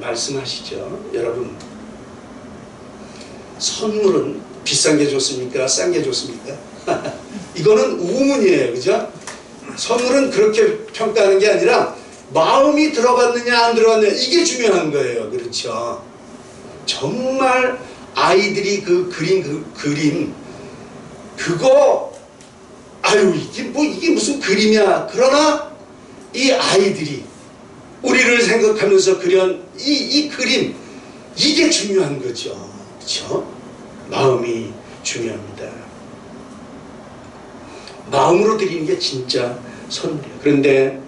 말씀하시죠. 여러분, 선물은 비싼 게 좋습니까? 싼 게 좋습니까? 이거는 우문이에요. 그죠? 선물은 그렇게 평가하는 게 아니라 마음이 들어갔느냐 안 들어갔느냐 이게 중요한 거예요. 그렇죠? 정말 아이들이 그 그림 그거 아유 이게 무슨 그림이야. 그러나 이 아이들이 우리를 생각하면서 그린 이 그림 이게 중요한 거죠. 그렇죠? 마음이 중요합니다. 마음으로 드리는 게 진짜 선물이에요. 그런데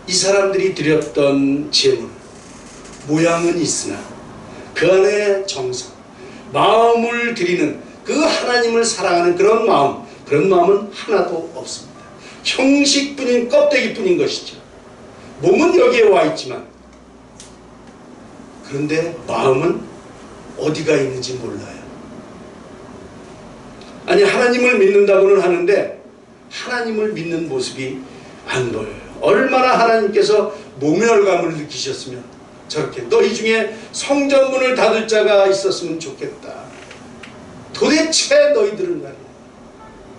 이 사람들이 드렸던 제물 모양은 있으나 그 안에 정성, 마음을 드리는 그 하나님을 사랑하는 그런 마음은 하나도 없습니다. 형식뿐인 껍데기뿐인 것이죠. 몸은 여기에 와 있지만 그런데 마음은 어디가 있는지 몰라요. 아니 하나님을 믿는다고는 하는데 하나님을 믿는 모습이 안 보여요. 얼마나 하나님께서 모멸감을 느끼셨으면 저렇게 너희 중에 성전문을 닫을 자가 있었으면 좋겠다. 도대체 너희들은 말이야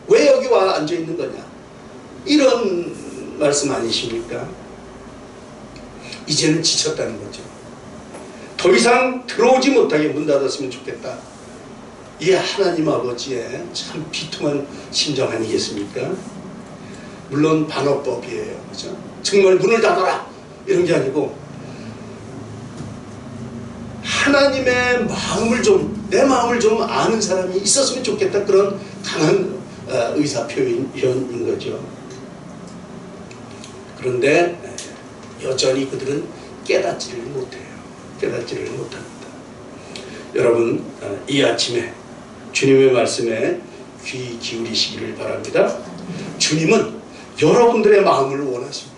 왜 여기 와 앉아있는 거냐 이런 말씀 아니십니까? 이제는 지쳤다는 거죠. 더 이상 들어오지 못하게 문 닫았으면 좋겠다. 이 하나님 아버지의 참 비통한 심정 아니겠습니까? 물론 반어법이에요. 그죠? 정말 문을 닫아라 이런 게 아니고 하나님의 마음을 내 마음을 좀 아는 사람이 있었으면 좋겠다. 그런 강한 의사 표현인 거죠. 그런데 여전히 그들은 깨닫지를 못해요. 깨닫지를 못합니다. 여러분 이 아침에 주님의 말씀에 귀 기울이시기를 바랍니다. 주님은 여러분들의 마음을 원하십니다.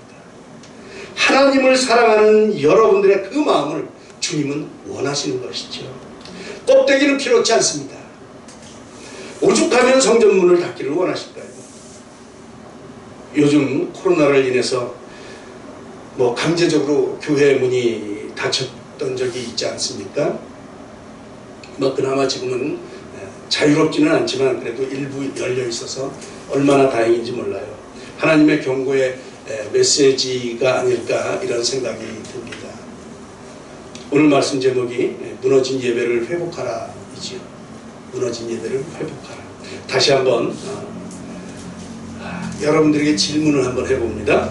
하나님을 사랑하는 여러분들의 그 마음을 주님은 원하시는 것이죠. 껍데기는 필요치 않습니다. 오죽하면 성전문을 닫기를 원하실까요? 요즘 코로나를 인해서 강제적으로 교회 문이 닫혔던 적이 있지 않습니까? 그나마 지금은 자유롭지는 않지만 그래도 일부 열려 있어서 얼마나 다행인지 몰라요. 하나님의 경고의 메시지가 아닐까 이런 생각이 듭니다. 오늘 말씀 제목이 무너진 예배를 회복하라 이지요. 무너진 예배를 회복하라. 다시 한번 여러분들에게 질문을 한번 해봅니다.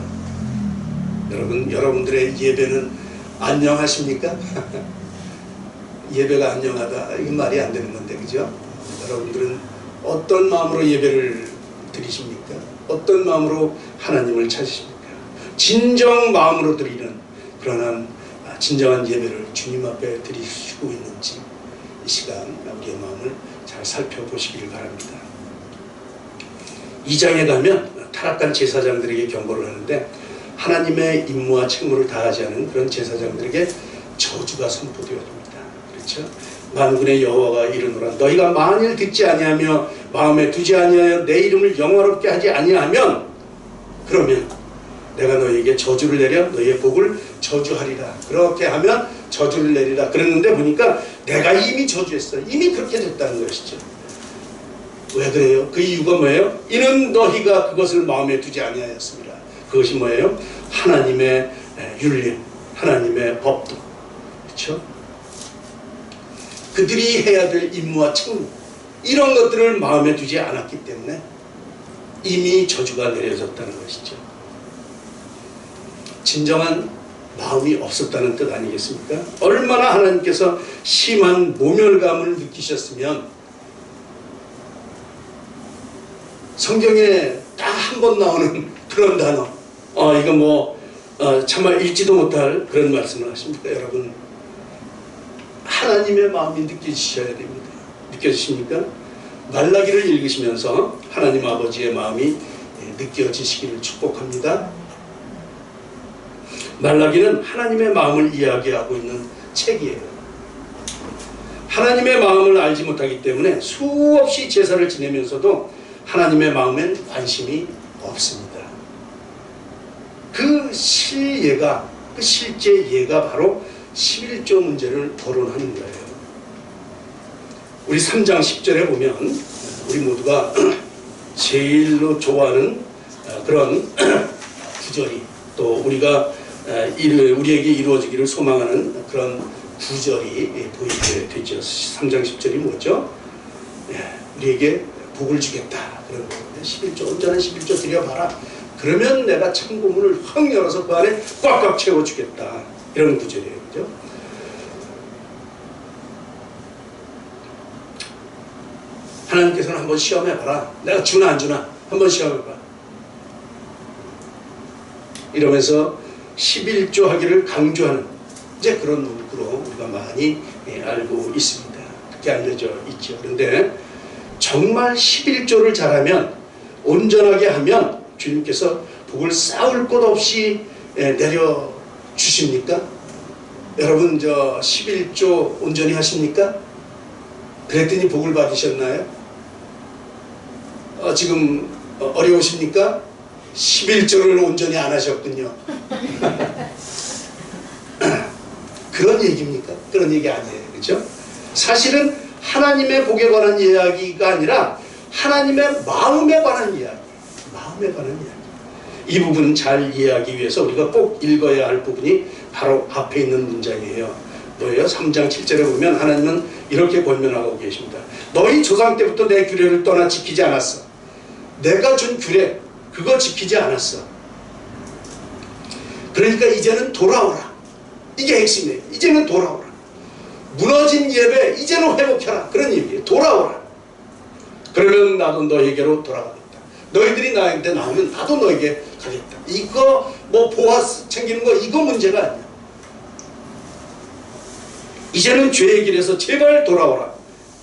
여러분들의 예배는 안녕하십니까? 예배가 안녕하다 이건 말이 안 되는 건데 그죠? 여러분들은 어떤 마음으로 예배를 드리십니까? 어떤 마음으로 하나님을 찾으십니까? 진정 마음으로 드리는 그러한 진정한 예배를 주님 앞에 드리시고 있는지 이 시간 우리의 마음을 잘 살펴보시기를 바랍니다. 2장에 가면 타락한 제사장들에게 경고를 하는데 하나님의 임무와 책무를 다하지 않은 그런 제사장들에게 저주가 선포되어집니다. 그렇죠? 만군의 여호와가 이르노라 너희가 만일 듣지 아니하며 마음에 두지 아니하여 내 이름을 영화롭게 하지 아니하면 그러면 내가 너희에게 저주를 내려 너희의 복을 저주하리라. 그렇게 하면 저주를 내리라. 그랬는데 보니까 내가 이미 저주했어. 이미 그렇게 됐다는 것이죠. 왜 그래요? 그 이유가 뭐예요? 이는 너희가 그것을 마음에 두지 아니하였습니다. 그것이 뭐예요? 하나님의 율례, 하나님의 법도. 그렇죠? 그들이 해야 될 임무와 책무 이런 것들을 마음에 두지 않았기 때문에 이미 저주가 내려졌다는 것이죠. 진정한 마음이 없었다는 뜻 아니겠습니까? 얼마나 하나님께서 심한 모멸감을 느끼셨으면 성경에 딱 한 번 나오는 그런 단어, 이거 뭐 차마 읽지도 못할 그런 말씀을 하십니까? 여러분, 하나님의 마음이 느껴지셔야 됩니다. 느껴지십니까? 말라기를 읽으시면서 하나님 아버지의 마음이 느껴지시기를 축복합니다. 말라기는 하나님의 마음을 이야기하고 있는 책이에요. 하나님의 마음을 알지 못하기 때문에 수없이 제사를 지내면서도 하나님의 마음엔 관심이 없습니다. 그 실예가, 그 실제 예가 바로 11조 문제를 거론하는 거예요. 우리 3장 10절에 보면 우리 모두가 제일로 좋아하는 그런 구절이, 또 우리가 우리에게 이루어지기를 소망하는 그런 구절이 보이게 되죠. 3장 10절이 뭐죠? 우리에게 복을 주겠다. 그런 거거든요. 11조, 온전한 11조 드려봐라. 그러면 내가 창고문을 확 열어서 그 안에 꽉꽉 채워주겠다. 이런 구절이에요. 그죠? 하나님께서는 한번 시험해봐라. 내가 주나 안 주나 한번 시험해봐. 이러면서 11조 하기를 강조하는 이제 그런 문구로 우리가 많이 알고 있습니다. 그렇게 알려져 있죠. 그런데 정말 11조를 잘하면, 온전하게 하면 주님께서 복을 쌓을 것 없이 내려주십니까? 여러분, 저 11조 온전히 하십니까? 그랬더니 복을 받으셨나요? 지금 어려우십니까? 11조를 온전히 안 하셨군요. 그런 얘기입니까? 그런 얘기 아니에요. 그렇죠? 사실은 하나님의 복에 관한 이야기가 아니라 하나님의 마음에 관한 이야기. 마음에 관한 이야기. 이 부분은 잘 이해하기 위해서 우리가 꼭 읽어야 할 부분이 바로 앞에 있는 문장이에요. 뭐예요? 3장 7절에 보면 하나님은 이렇게 권면하고 계십니다. 너희 조상 때부터 내 규례를 떠나 지키지 않았어. 내가 준 규례, 그거 지키지 않았어. 그러니까 이제는 돌아오라. 이게 핵심이에요. 이제는 돌아오라. 무너진 예배 이제는 회복해라. 그런 얘기예요. 돌아오라. 그러면 나도 너에게로 돌아가겠다. 너희들이 나한테 나오면 나도 너에게 가겠다. 이거 뭐 보아스 챙기는 거 이거 문제가 아니야. 이제는 죄의 길에서 제발 돌아오라.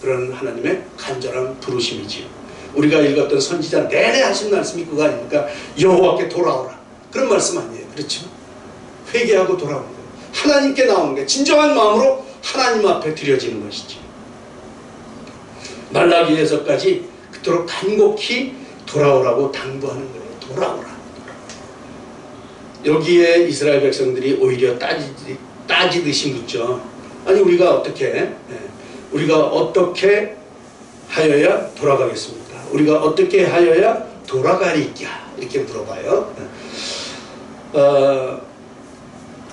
그런 하나님의 간절한 부르심이지요. 우리가 읽었던 선지자 내내 하신 말씀이 그거 아닙니까? 여호와께 돌아오라. 그런 말씀 아니에요. 그렇죠? 회개하고 돌아오는 거예요. 하나님께 나오는 게 진정한 마음으로 하나님 앞에 드려지는 것이지. 말라기에서까지 그토록 간곡히 돌아오라고 당부하는 거예요. 돌아오라. 여기에 이스라엘 백성들이 오히려 따지듯이 묻죠. 아니 우리가 어떻게 하여야 돌아가겠습니까? 우리가 어떻게 하여야 돌아가리까? 이렇게 물어봐요.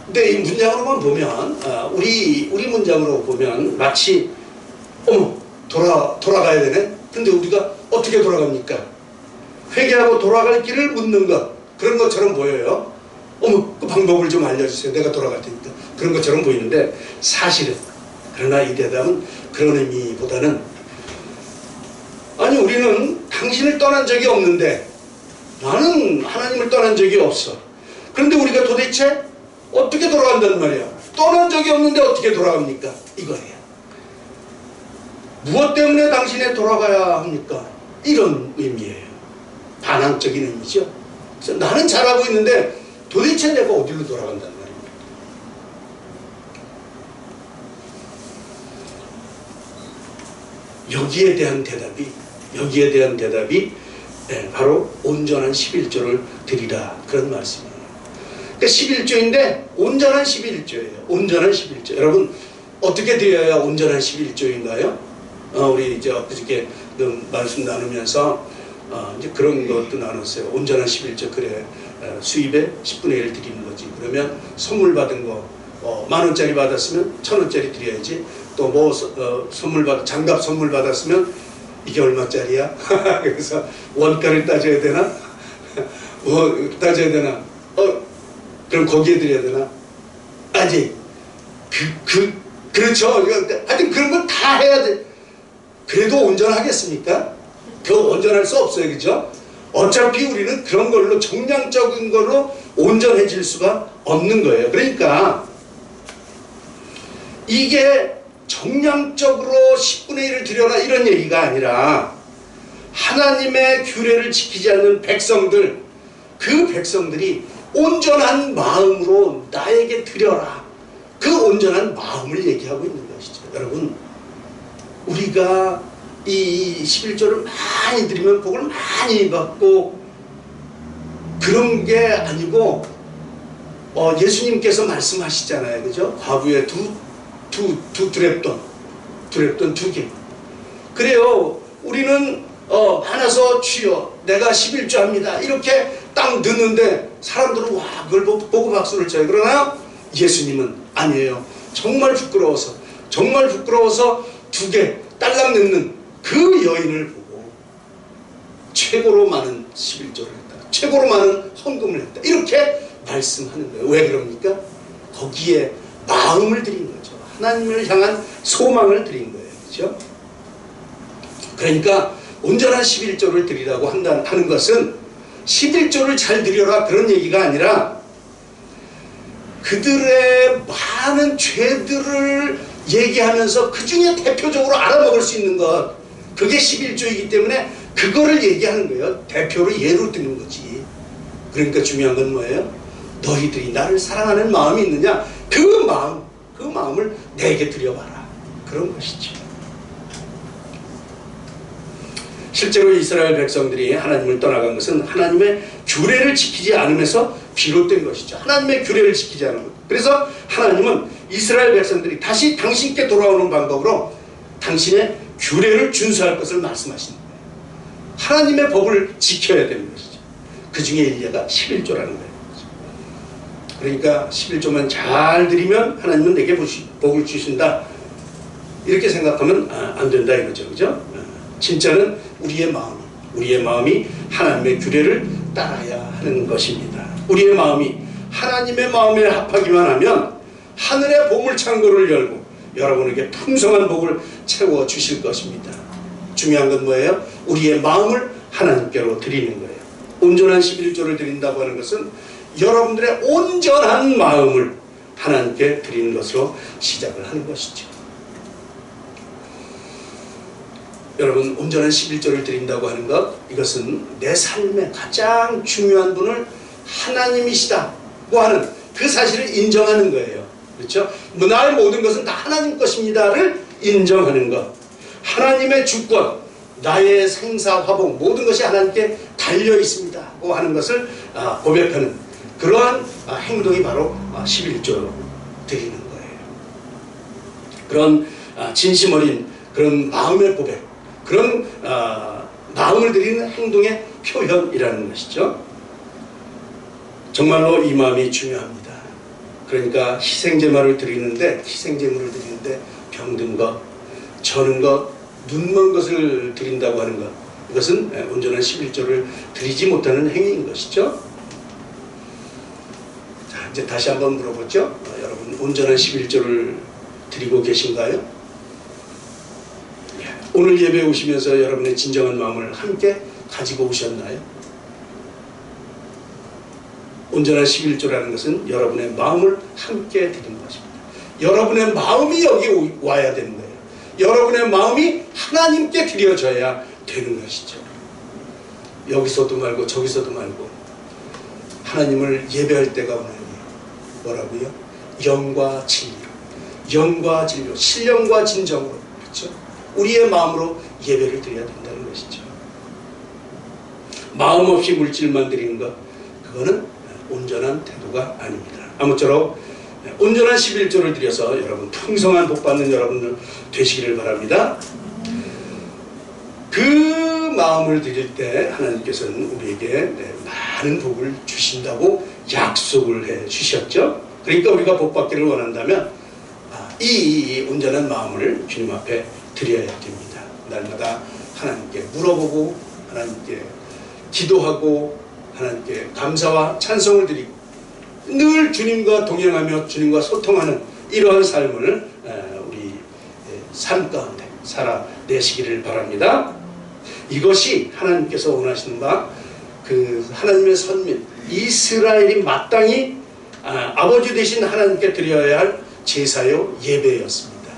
근데 이 문장으로만 보면 우리 문장으로 보면 마치 돌아가야 되네. 근데 우리가 어떻게 돌아갑니까? 회개하고 돌아갈 길을 묻는 것, 그런 것처럼 보여요. 그 방법을 좀 알려주세요. 내가 돌아갈 테니까. 그런 것처럼 보이는데 사실은, 그러나 이 대답은 그런 의미보다는, 아니 우리는 당신을 떠난 적이 없는데, 나는 하나님을 떠난 적이 없어. 그런데 우리가 도대체 어떻게 돌아간단 말이야? 떠난 적이 없는데 어떻게 돌아갑니까? 이거예요. 무엇 때문에 당신에 돌아가야 합니까? 이런 의미예요. 반항적인 의미죠. 그래서 나는 잘하고 있는데 도대체 내가 어디로 돌아간단 말입니까? 여기에 대한 대답이 바로 온전한 11조를 드리라, 그런 말씀이에요. 그러니까 11조인데 온전한 11조예요. 온전한 11조. 여러분, 어떻게 드려야 온전한 11조인가요? 우리 이제 엊그저께 말씀 나누면서 이제 그런 것도 나눴어요. 온전한 11조, 그래, 수입의 10분의 1 드리는 거지. 그러면 선물 받은 거 10,000원짜리 받았으면 1,000원짜리 드려야지. 또 뭐 장갑 선물 받았으면 이게 얼마짜리야? 그래서 원가를 따져야 되나? 뭐 따져야 되나? 그럼 거기에 드려야 되나? 아니 그렇죠. 하여튼 그런 걸 다 해야 돼. 그래도 온전하겠습니까? 그 온전할 수 없어요, 그죠? 어차피 우리는 그런 걸로 정량적인 걸로 온전해질 수가 없는 거예요. 그러니까 이게 정량적으로 10분의 1을 드려라 이런 얘기가 아니라 하나님의 규례를 지키지 않는 백성들, 그 백성들이 온전한 마음으로 나에게 드려라, 그 온전한 마음을 얘기하고 있는 것이죠. 여러분, 우리가 이 11조를 많이 드리면 복을 많이 받고 그런 게 아니고 예수님께서 말씀하시잖아요, 그죠? 과부의 두랩돈 2개. 그래요. 우리는 많아서 주여 내가 11조 합니다 이렇게 딱 넣는데 사람들은 와 그걸 보고 박수를 쳐요. 그러나 예수님은 아니에요. 정말 부끄러워서 2개 딸랑 넣는 그 여인을 보고 최고로 많은 11조를 했다, 최고로 많은 헌금을 했다, 이렇게 말씀하는 거예요. 왜 그럽니까? 거기에 마음을 드린 거죠. 하나님을 향한 소망을 드린 거예요. 그렇죠? 그러니까 온전한 11조를 드리라고 하는 것은 11조를 잘 드려라 그런 얘기가 아니라 그들의 많은 죄들을 얘기하면서 그 중에 대표적으로 알아먹을 수 있는 것, 그게 11조이기 때문에 그거를 얘기하는 거예요. 대표로 예로 드는 거지. 그러니까 중요한 건 뭐예요? 너희들이 나를 사랑하는 마음이 있느냐? 그 마음을 내게 드려봐라, 그런 것이죠. 실제로 이스라엘 백성들이 하나님을 떠나간 것은 하나님의 규례를 지키지 않으면서 비롯된 것이죠. 하나님의 규례를 지키지 않은 것. 그래서 하나님은 이스라엘 백성들이 다시 당신께 돌아오는 방법으로 당신의 규례를 준수할 것을 말씀하시는 거예요. 하나님의 법을 지켜야 되는 것이죠. 그 중에 일례가 11조라는 거예요. 그러니까 11조만 잘 드리면 하나님은 내게 복을 주신다, 이렇게 생각하면 안 된다 이거죠. 그죠? 진짜는 우리의 마음이 하나님의 규례를 따라야 하는 것입니다. 우리의 마음이 하나님의 마음에 합하기만 하면 하늘의 보물창고를 열고 여러분에게 풍성한 복을 채워 주실 것입니다. 중요한 건 뭐예요? 우리의 마음을 하나님께로 드리는 거예요. 온전한 11조를 드린다고 하는 것은 여러분들의 온전한 마음을 하나님께 드리는 것으로 시작을 하는 것이죠. 여러분, 온전한 11조를 드린다고 하는 것, 이것은 내 삶의 가장 중요한 분을 하나님이시다고 하는 그 사실을 인정하는 거예요. 그렇죠? 나의 모든 것은 다 하나님 것입니다를 인정하는 것. 하나님의 주권, 나의 생사화복 모든 것이 하나님께 달려 있습니다고 하는 것을 고백하는 그러한 행동이 바로 11조 드리는 거예요. 그런 진심 어린 그런 마음의 고백, 그런 마음을 드리는 행동의 표현이라는 것이죠. 정말로 이 마음이 중요합니다. 그러니까 희생제물을 드리는데 병든 것, 저는 것, 눈먼 것을 드린다고 하는 것, 이것은 온전한 11조를 드리지 못하는 행위인 것이죠. 자, 이제 다시 한번 물어보죠. 여러분, 온전한 11조를 드리고 계신가요? 오늘 예배에 오시면서 여러분의 진정한 마음을 함께 가지고 오셨나요? 온전한 11조라는 것은 여러분의 마음을 함께 드리는 것입니다. 여러분의 마음이 여기 와야 되는 거예요. 여러분의 마음이 하나님께 드려져야 되는 것이죠. 여기서도 말고 저기서도 말고 하나님을 예배할 때가 오나니 뭐라고요? 영과 진리로, 신령과 진정으로, 그렇죠? 우리의 마음으로 예배를 드려야 된다는 것이죠. 마음 없이 물질만 드리는 것, 그거는 온전한 태도가 아닙니다. 아무쪼록 온전한 11조를 드려서 여러분 풍성한 복 받는 여러분들 되시기를 바랍니다. 그 마음을 드릴 때 하나님께서는 우리에게 많은 복을 주신다고 약속을 해 주셨죠. 그러니까 우리가 복 받기를 원한다면 이 온전한 마음을 주님 앞에 드려야 됩니다. 날마다 하나님께 물어보고 하나님께 기도하고 하나님께 감사와 찬송을 드리고 늘 주님과 동행하며 주님과 소통하는 이러한 삶을 우리 삶 가운데 살아내시기를 바랍니다. 이것이 하나님께서 원하시는 바 그 하나님의 선민 이스라엘이 마땅히 아버지 되신 하나님께 드려야 할 제사요 예배였습니다.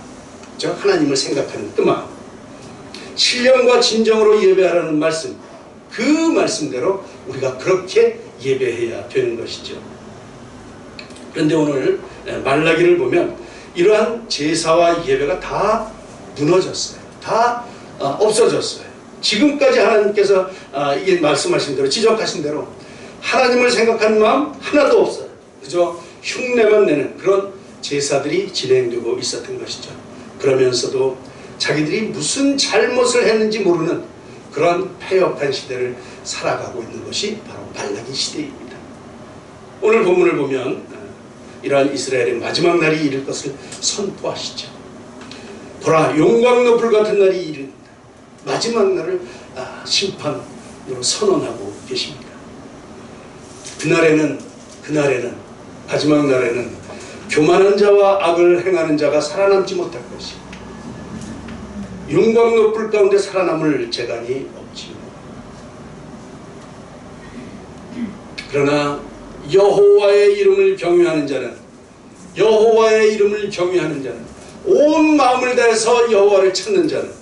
즉 하나님을 생각하는 그 마음, 신령과 진정으로 예배하라는 말씀, 그 말씀대로 우리가 그렇게 예배해야 되는 것이죠. 그런데 오늘 말라기를 보면 이러한 제사와 예배가 다 무너졌어요. 다 없어졌어요. 지금까지 하나님께서 이 말씀하신 대로, 지적하신 대로 하나님을 생각하는 마음 하나도 없어요. 그저 흉내만 내는 그런 제사들이 진행되고 있었던 것이죠. 그러면서도 자기들이 무슨 잘못을 했는지 모르는 그런 패역한 시대를 살아가고 있는 것이 바로 말라기 시대입니다. 오늘 본문을 보면 이러한 이스라엘의 마지막 날이 이를 것을 선포하시죠. 보라, 용광로 불 같은 날이 이른다. 마지막 날을 심판으로 선언하고 계십니다. 그날에는 마지막 날에는 교만한 자와 악을 행하는 자가 살아남지 못할 것이고 용광로 불 가운데 살아남을 재간이 없지요. 그러나 여호와의 이름을 경외하는 자는 온 마음을 다해서 여호와를 찾는 자는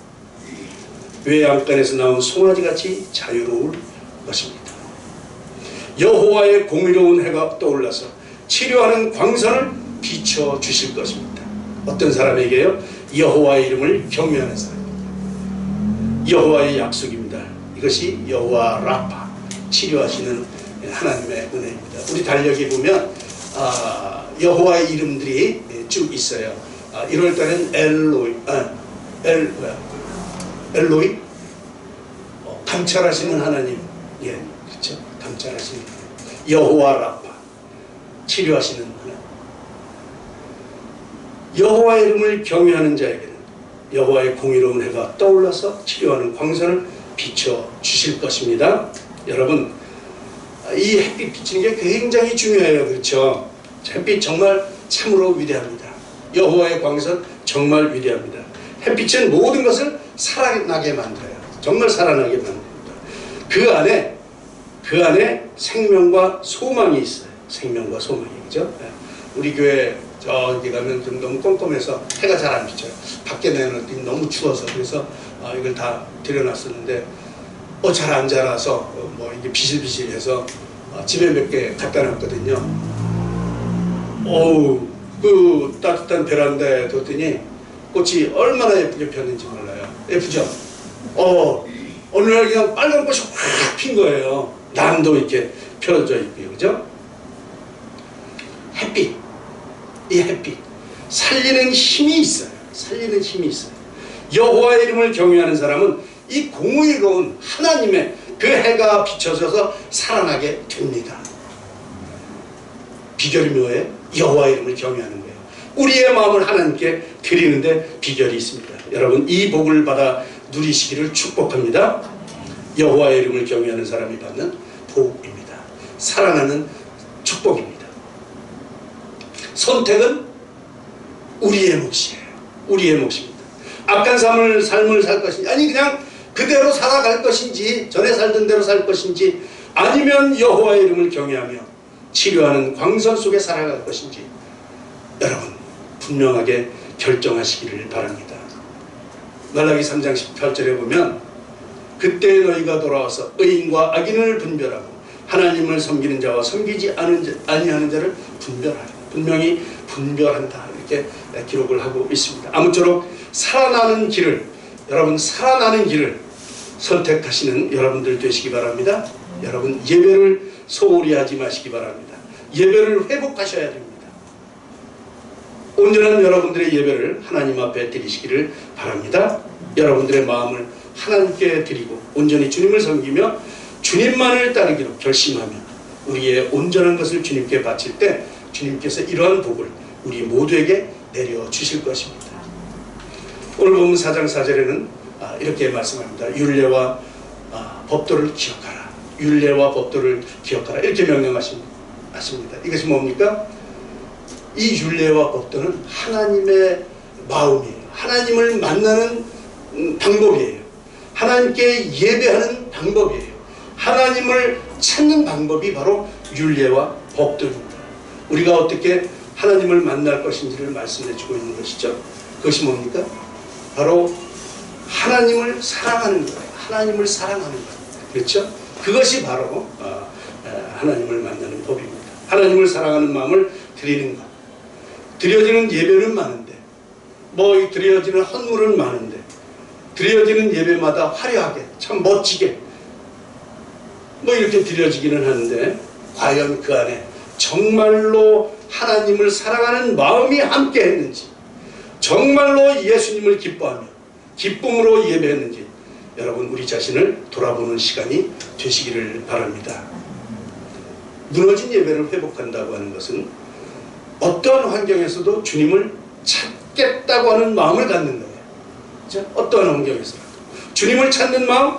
외양간에서 나온 송아지같이 자유로울 것입니다. 여호와의 공의로운 해가 떠올라서 치료하는 광선을 비춰주실 것입니다. 어떤 사람에게요? 여호와의 이름을 경외하는 사람입니다. 여호와의 약속입니다. 이것이 여호와 라파, 치료하시는 하나님의 은혜입니다. 우리 달력에 보면 여호와의 이름들이 쭉 있어요. 1월달엔 엘로이, 감찰하시는 하나님, 그렇죠? 감찰하시는 하나님. 여호와 라파, 치료하시는 하나님. 여호와의 이름을 경외하는 자에게는 여호와의 공의로운 해가 떠올라서 치료하는 광선을 비춰 주실 것입니다. 여러분, 이 햇빛 비치는 게 굉장히 중요해요. 그렇죠? 햇빛 정말 참으로 위대합니다. 여호와의 광선 정말 위대합니다. 햇빛은 모든 것을 살아나게 만들어요. 정말 살아나게 만듭니다. 그 안에 생명과 소망이 있어요. 생명과 소망이, 그죠? 우리 교회 저기 가면 좀 너무 꼼꼼해서 해가 잘 안 비쳐요. 밖에 내놓으면 너무 추워서. 그래서 이걸 다 들여놨었는데 잘 안 자라서 뭐 이게 비실비실해서 집에 몇 개 갖다 놨거든요. 그 따뜻한 베란다에 뒀더니 꽃이 얼마나 예쁘게 폈는지 몰라요. 예쁘죠? 어느 날 그냥 빨간 꽃이 확 핀 거예요. 난도 이렇게 펴져 있고요. 그죠? 이 햇빛 살리는 힘이 있어요. 여호와의 이름을 경외하는 사람은 이 공의로운 하나님의 그 해가 비춰져서 살아나게 됩니다. 비결이 뭐예요? 여호와의 이름을 경외하는 거예요. 우리의 마음을 하나님께 드리는데 비결이 있습니다. 여러분, 이 복을 받아 누리시기를 축복합니다. 여호와의 이름을 경외하는 사람이 받는 복입니다. 살아나는 축복입니다. 선택은 우리의 몫입니다. 악한 삶을 살 것인지, 아니 그냥 그대로 살아갈 것인지, 전에 살던 대로 살 것인지, 아니면 여호와의 이름을 경외하며 치료하는 광선 속에 살아갈 것인지, 여러분 분명하게 결정하시기를 바랍니다. 말라기 3장 18절에 보면 그때 너희가 돌아와서 의인과 악인을 분별하고 하나님을 섬기는 자와 섬기지 아니하는 자를 분별하라. 분명히 분별한다, 이렇게 기록을 하고 있습니다. 아무쪼록 살아나는 길을 선택하시는 여러분들 되시기 바랍니다. 여러분, 예배를 소홀히 하지 마시기 바랍니다. 예배를 회복하셔야 됩니다. 온전한 여러분들의 예배를 하나님 앞에 드리시기를 바랍니다. 여러분들의 마음을 하나님께 드리고 온전히 주님을 섬기며 주님만을 따르기로 결심하며 우리의 온전한 것을 주님께 바칠 때 주님께서 이러한 복을 우리 모두에게 내려주실 것입니다. 오늘 본문 4장 4절에는 이렇게 말씀합니다. 율례와 법도를 기억하라. 율례와 법도를 기억하라. 이렇게 명령하십니다. 이것이 뭡니까? 이 율례와 법도는 하나님의 마음이에요. 하나님을 만나는 방법이에요. 하나님께 예배하는 방법이에요. 하나님을 찾는 방법이 바로 율례와 법도입니다. 우리가 어떻게 하나님을 만날 것인지를 말씀해 주고 있는 것이죠. 그것이 뭡니까? 바로 하나님을 사랑하는 거예요. 하나님을 사랑하는 거예요. 그렇죠? 그것이 바로 하나님을 만나는 법입니다. 하나님을 사랑하는 마음을 드리는 것. 드려지는 예배는 많은데, 드려지는 헌물은 많은데, 드려지는 예배마다 화려하게, 참 멋지게, 이렇게 드려지기는 하는데, 과연 그 안에 정말로 하나님을 사랑하는 마음이 함께 했는지, 정말로 예수님을 기뻐하며, 기쁨으로 예배했는지, 여러분 우리 자신을 돌아보는 시간이 되시기를 바랍니다. 무너진 예배를 회복한다고 하는 것은 어떠한 환경에서도 주님을 찾겠다고 하는 마음을 갖는 거예요. 그렇죠? 어떠한 환경에서도 주님을 찾는 마음,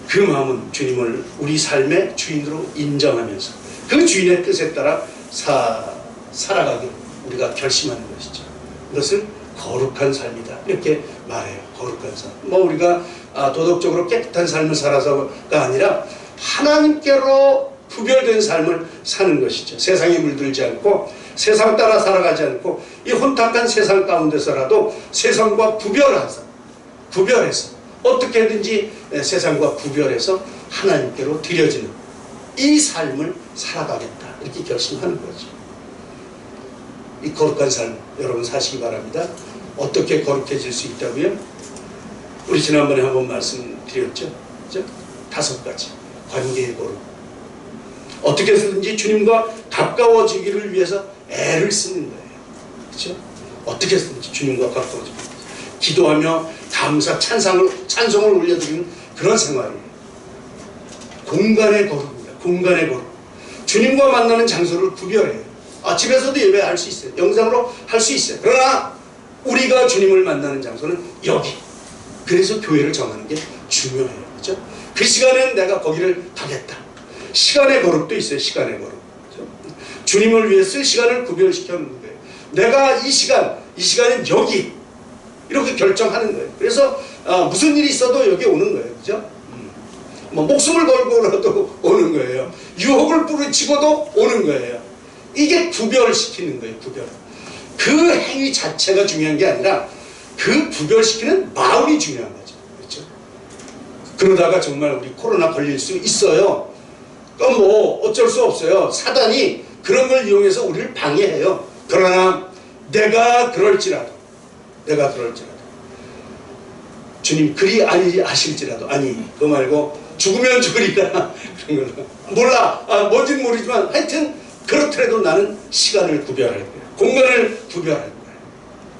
그 마음은 주님을 우리 삶의 주인으로 인정하면서 그 주인의 뜻에 따라 살아가기를 우리가 결심하는 것이죠. 이것을 거룩한 삶이다 이렇게 말해요. 거룩한 삶. 우리가 도덕적으로 깨끗한 삶을 살아서가 아니라 하나님께로 구별된 삶을 사는 것이죠. 세상에 물들지 않고 세상 따라 살아가지 않고 이 혼탁한 세상 가운데서라도 세상과 구별해서 어떻게든지 세상과 구별해서 하나님께로 드려지는 이 삶을 살아가겠다 이렇게 결심하는 거죠. 이 거룩한 삶 여러분 사시기 바랍니다. 어떻게 거룩해질 수 있다고요? 우리 지난번에 한번 말씀드렸죠. 그렇죠? 5가지 관계의 거룩. 어떻게 해서든지 주님과 가까워지기를 위해서 애를 쓰는 거예요. 그렇죠? 어떻게 해서든지 주님과 가까워지기 위해서 기도하며 감사, 찬송을 올려드리는 그런 생활이에요. 공간의 거룩입니다. 공간의 거룩. 주님과 만나는 장소를 구별해요. 집에서도 예배할 수 있어요. 영상으로 할 수 있어요. 그러나 우리가 주님을 만나는 장소는 여기. 그래서 교회를 정하는 게 중요해요. 그렇죠? 그 시간에는 내가 거기를 가겠다. 시간의 거룩도 있어요. 시간의 거룩. 그렇죠? 주님을 위해 쓸 시간을 구별시켜 놓는 거예요. 내가 이 시간은 여기 이렇게 결정하는 거예요. 그래서 무슨 일이 있어도 여기 오는 거예요. 그죠? 목숨을 걸고라도 오는 거예요. 유혹을 뿌리치고도 오는 거예요. 이게 구별시키는 거예요. 구별. 그 행위 자체가 중요한 게 아니라 그 구별시키는 마음이 중요한 거죠. 그렇죠? 그러다가 정말 우리 코로나 걸릴 수 있어요. 그럼 어쩔 수 없어요. 사단이 그런 걸 이용해서 우리를 방해해요. 그러나 내가 그럴지라도 주님 그리 아실지라도 그거 말고 죽으면 죽으리라 그런 걸로 몰라 뭔지는 모르지만 하여튼 그렇더라도 나는 시간을 구별할 거예요. 공간을 구별할 거예요.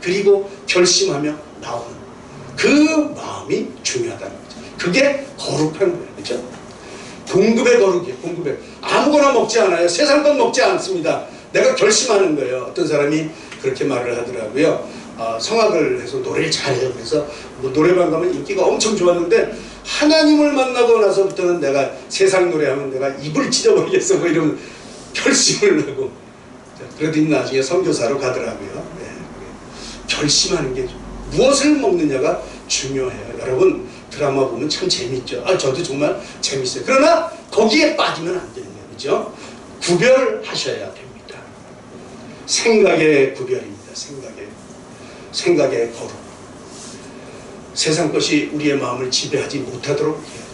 그리고 결심하며 나오는 그 마음이 중요하다는 거죠. 그게 거룩한 거예요. 그렇죠? 공급의 거룩이에요. 공급의 아무거나 먹지 않아요. 세상 건 먹지 않습니다. 내가 결심하는 거예요. 어떤 사람이 그렇게 말을 하더라고요. 성악을 해서 노래를 잘해요. 그래서 노래방 가면 인기가 엄청 좋았는데 하나님을 만나고 나서부터는 내가 세상 노래하면 내가 입을 찢어버리겠어 이런 결심을 하고 그러더니 나중에 선교사로 가더라고요. 네. 결심하는 게 무엇을 먹느냐가 중요해요. 여러분 드라마 보면 참 재밌죠. 저도 정말 재밌어요. 그러나 거기에 빠지면 안 되는 거예요. 그죠? 구별하셔야 됩니다. 생각의 구별입니다. 생각의 거룩. 세상 것이 우리의 마음을 지배하지 못하도록 해야 됩니다.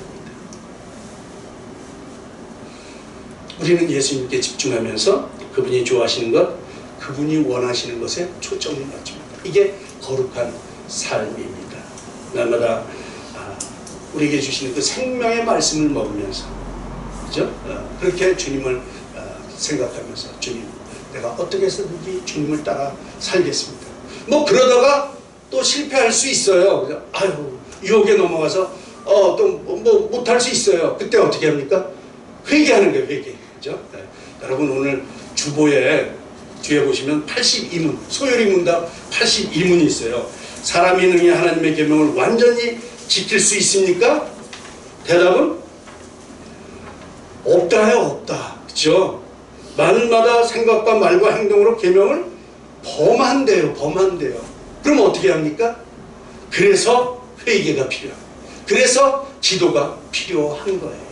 우리는 예수님께 집중하면서 그분이 좋아하시는 것, 그분이 원하시는 것에 초점을 맞춥니다. 이게 거룩한 삶입니다. 날마다 우리에게 주시는 그 생명의 말씀을 먹으면서 그죠? 그렇게 주님을 생각하면서 주님 내가 어떻게 해서든지 주님을 따라 살겠습니다. 그러다가 또 실패할 수 있어요. 유혹에 넘어가서 또 못할 수 있어요. 그때 어떻게 합니까? 회개하는 거예요. 회개. 그죠? 네. 여러분 오늘 주보에 뒤에 보시면 82문 소요리 문답 82문이 있어요. 사람이 능히 하나님의 계명을 완전히 지킬 수 있습니까? 대답은 없다요. 없다. 그렇죠? 마늘마다 생각과 말과 행동으로 계명을 범한대요. 범한대요. 그럼 어떻게 합니까? 그래서 회개가 필요합니다. 그래서 기도가 필요한 거예요.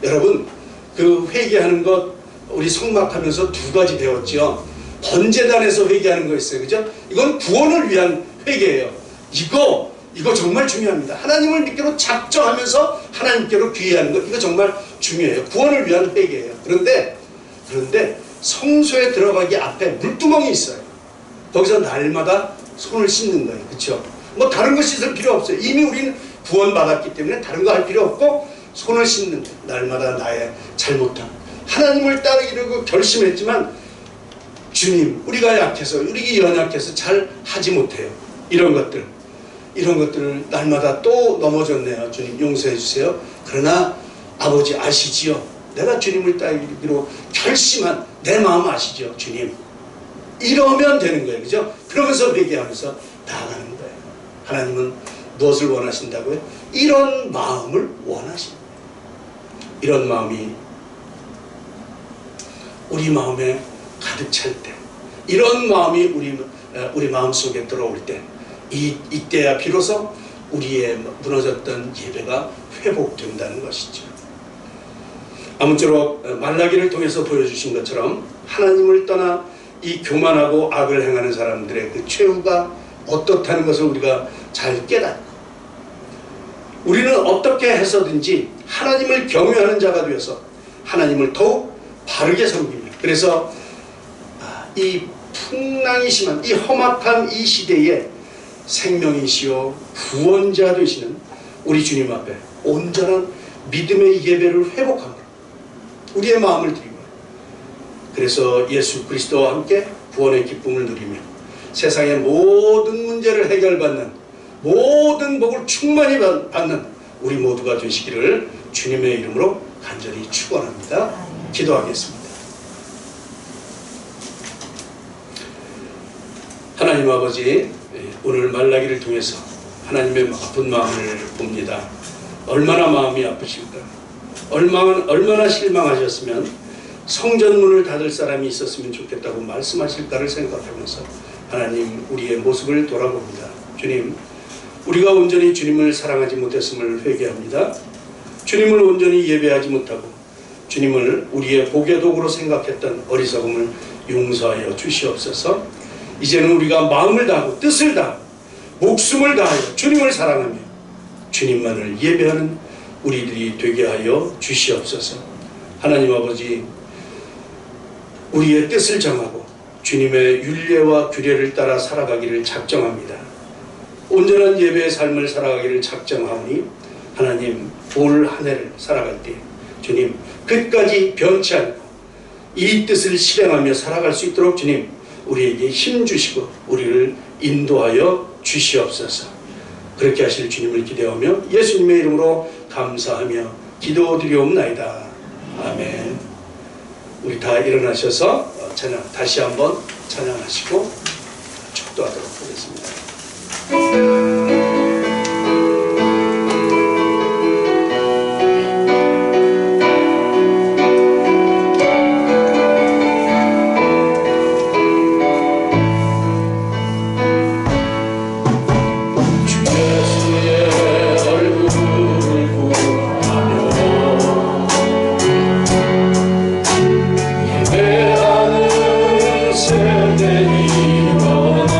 여러분, 그 회개하는 것 우리 성막하면서 두 가지 배웠죠. 번제단에서 회개하는 거 있어요. 그죠? 이건 구원을 위한 회개예요. 이거 정말 중요합니다. 하나님을 믿기로 작정하면서 하나님께로 귀의하는 것, 이거 정말 중요해요. 구원을 위한 회개예요. 그런데 성소에 들어가기 앞에 물두멍이 있어요. 거기서 날마다 손을 씻는 거예요. 그렇죠? 뭐 다른 거 씻을 필요 없어요. 이미 우리는 구원받았기 때문에 다른 거 할 필요 없고 손을 씻는 거예요. 날마다 나의 잘못함, 하나님을 따르기로 결심했지만 주님, 우리가 약해서, 우리가 연약해서 잘 하지 못해요. 이런 것들을 날마다 또 넘어졌네요. 주님 용서해 주세요. 그러나 아버지 아시지요? 내가 주님을 따르기로 결심한 내 마음 아시죠? 주님. 이러면 되는 거예요. 그죠? 그러면서 회개하면서 나아가는 거예요. 하나님은 무엇을 원하신다고요? 이런 마음을 원하십니다. 이런 마음이 우리 마음에 가득 찰 때, 이런 마음이 우리 마음속에 들어올 때, 이때야 비로소 우리의 무너졌던 예배가 회복된다는 것이죠. 아무쪼록 말라기를 통해서 보여주신 것처럼 하나님을 떠나 이 교만하고 악을 행하는 사람들의 그 최후가 어떻다는 것을 우리가 잘 깨닫고, 우리는 어떻게 해서든지 하나님을 경외하는 자가 되어서 하나님을 더욱 바르게 섬깁니다. 그래서 이 풍랑이 심한 이 험악한 이 시대에 생명이시요 구원자 되시는 우리 주님 앞에 온전한 믿음의 예배를 회복합니다. 우리의 마음을 드리고, 그래서 예수 그리스도와 함께 구원의 기쁨을 누리며 세상의 모든 문제를 해결받는, 모든 복을 충만히 받는 우리 모두가 되시기를 주님의 이름으로 간절히 축원합니다. 기도하겠습니다. 하나님 아버지, 오늘 말라기를 통해서 하나님의 아픈 마음을 봅니다. 얼마나 마음이 아프실까? 얼마나 실망하셨으면 성전문을 닫을 사람이 있었으면 좋겠다고 말씀하실까를 생각하면서 하나님, 우리의 모습을 돌아봅니다. 주님, 우리가 온전히 주님을 사랑하지 못했음을 회개합니다. 주님을 온전히 예배하지 못하고 주님을 우리의 복의 도구로 생각했던 어리석음을 용서하여 주시옵소서. 이제는 우리가 마음을 다하고 뜻을 다하고 목숨을 다하여 주님을 사랑하며 주님만을 예배하는 우리들이 되게 하여 주시옵소서. 하나님 아버지, 우리의 뜻을 정하고 주님의 율례와 규례를 따라 살아가기를 작정합니다. 온전한 예배의 삶을 살아가기를 작정하오니 하나님, 올 한 해를 살아갈 때 주님 끝까지 변치 않고 이 뜻을 실행하며 살아갈 수 있도록 주님 우리에게 힘 주시고 우리를 인도하여 주시옵소서. 그렇게 하실 주님을 기대하며 예수님의 이름으로 감사하며 기도드리옵나이다. 아멘. 우리 다 일어나셔서 찬양 다시 한번 찬양하시고 축도하도록 하겠습니다. 세대이거나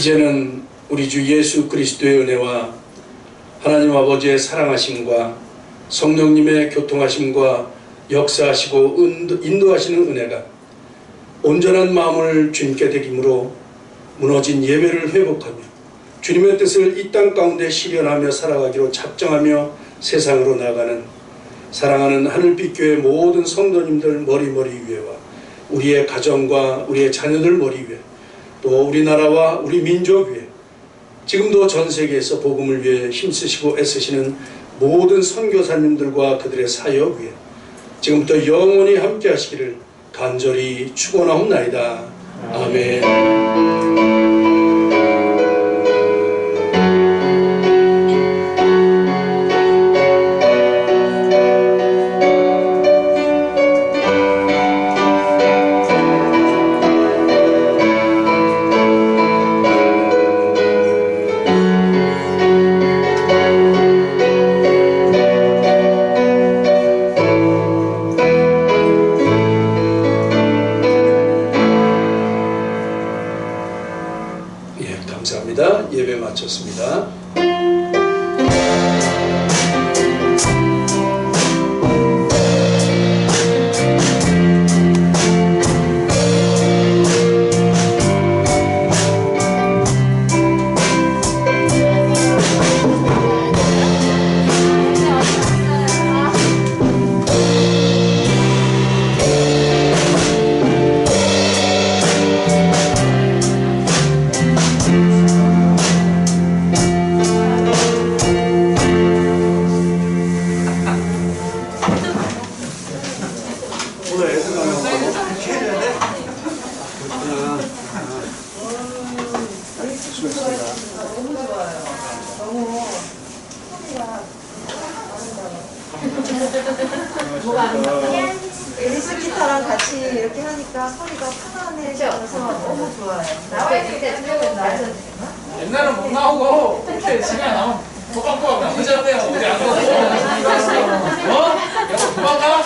이제는 우리 주 예수 그리스도의 은혜와 하나님 아버지의 사랑하심과 성령님의 교통하심과 역사하시고 인도하시는 은혜가 온전한 마음을 주님께 드림으로 무너진 예배를 회복하며 주님의 뜻을 이 땅 가운데 실현하며 살아가기로 작정하며 세상으로 나가는 사랑하는 하늘빛 교회 모든 성도님들 머리 위에와 우리의 가정과 우리의 자녀들 머리 위에 또 우리나라와 우리 민족 위에 지금도 전 세계에서 복음을 위해 힘쓰시고 애쓰시는 모든 선교사님들과 그들의 사역 위에 지금부터 영원히 함께 하시기를 간절히 축원하옵나이다. 아멘. 감사합니다. 예배 마쳤습니다. 일렉트릭 기타랑 같이 이렇게 하니까 소리가 편안해져서 너무 좋아요. 나와야 때 옛날은 못 나오고 이렇게 집에 나오면 꼬박꼬박 나오잖아요. 우리 안 가서 어? 야 도망가?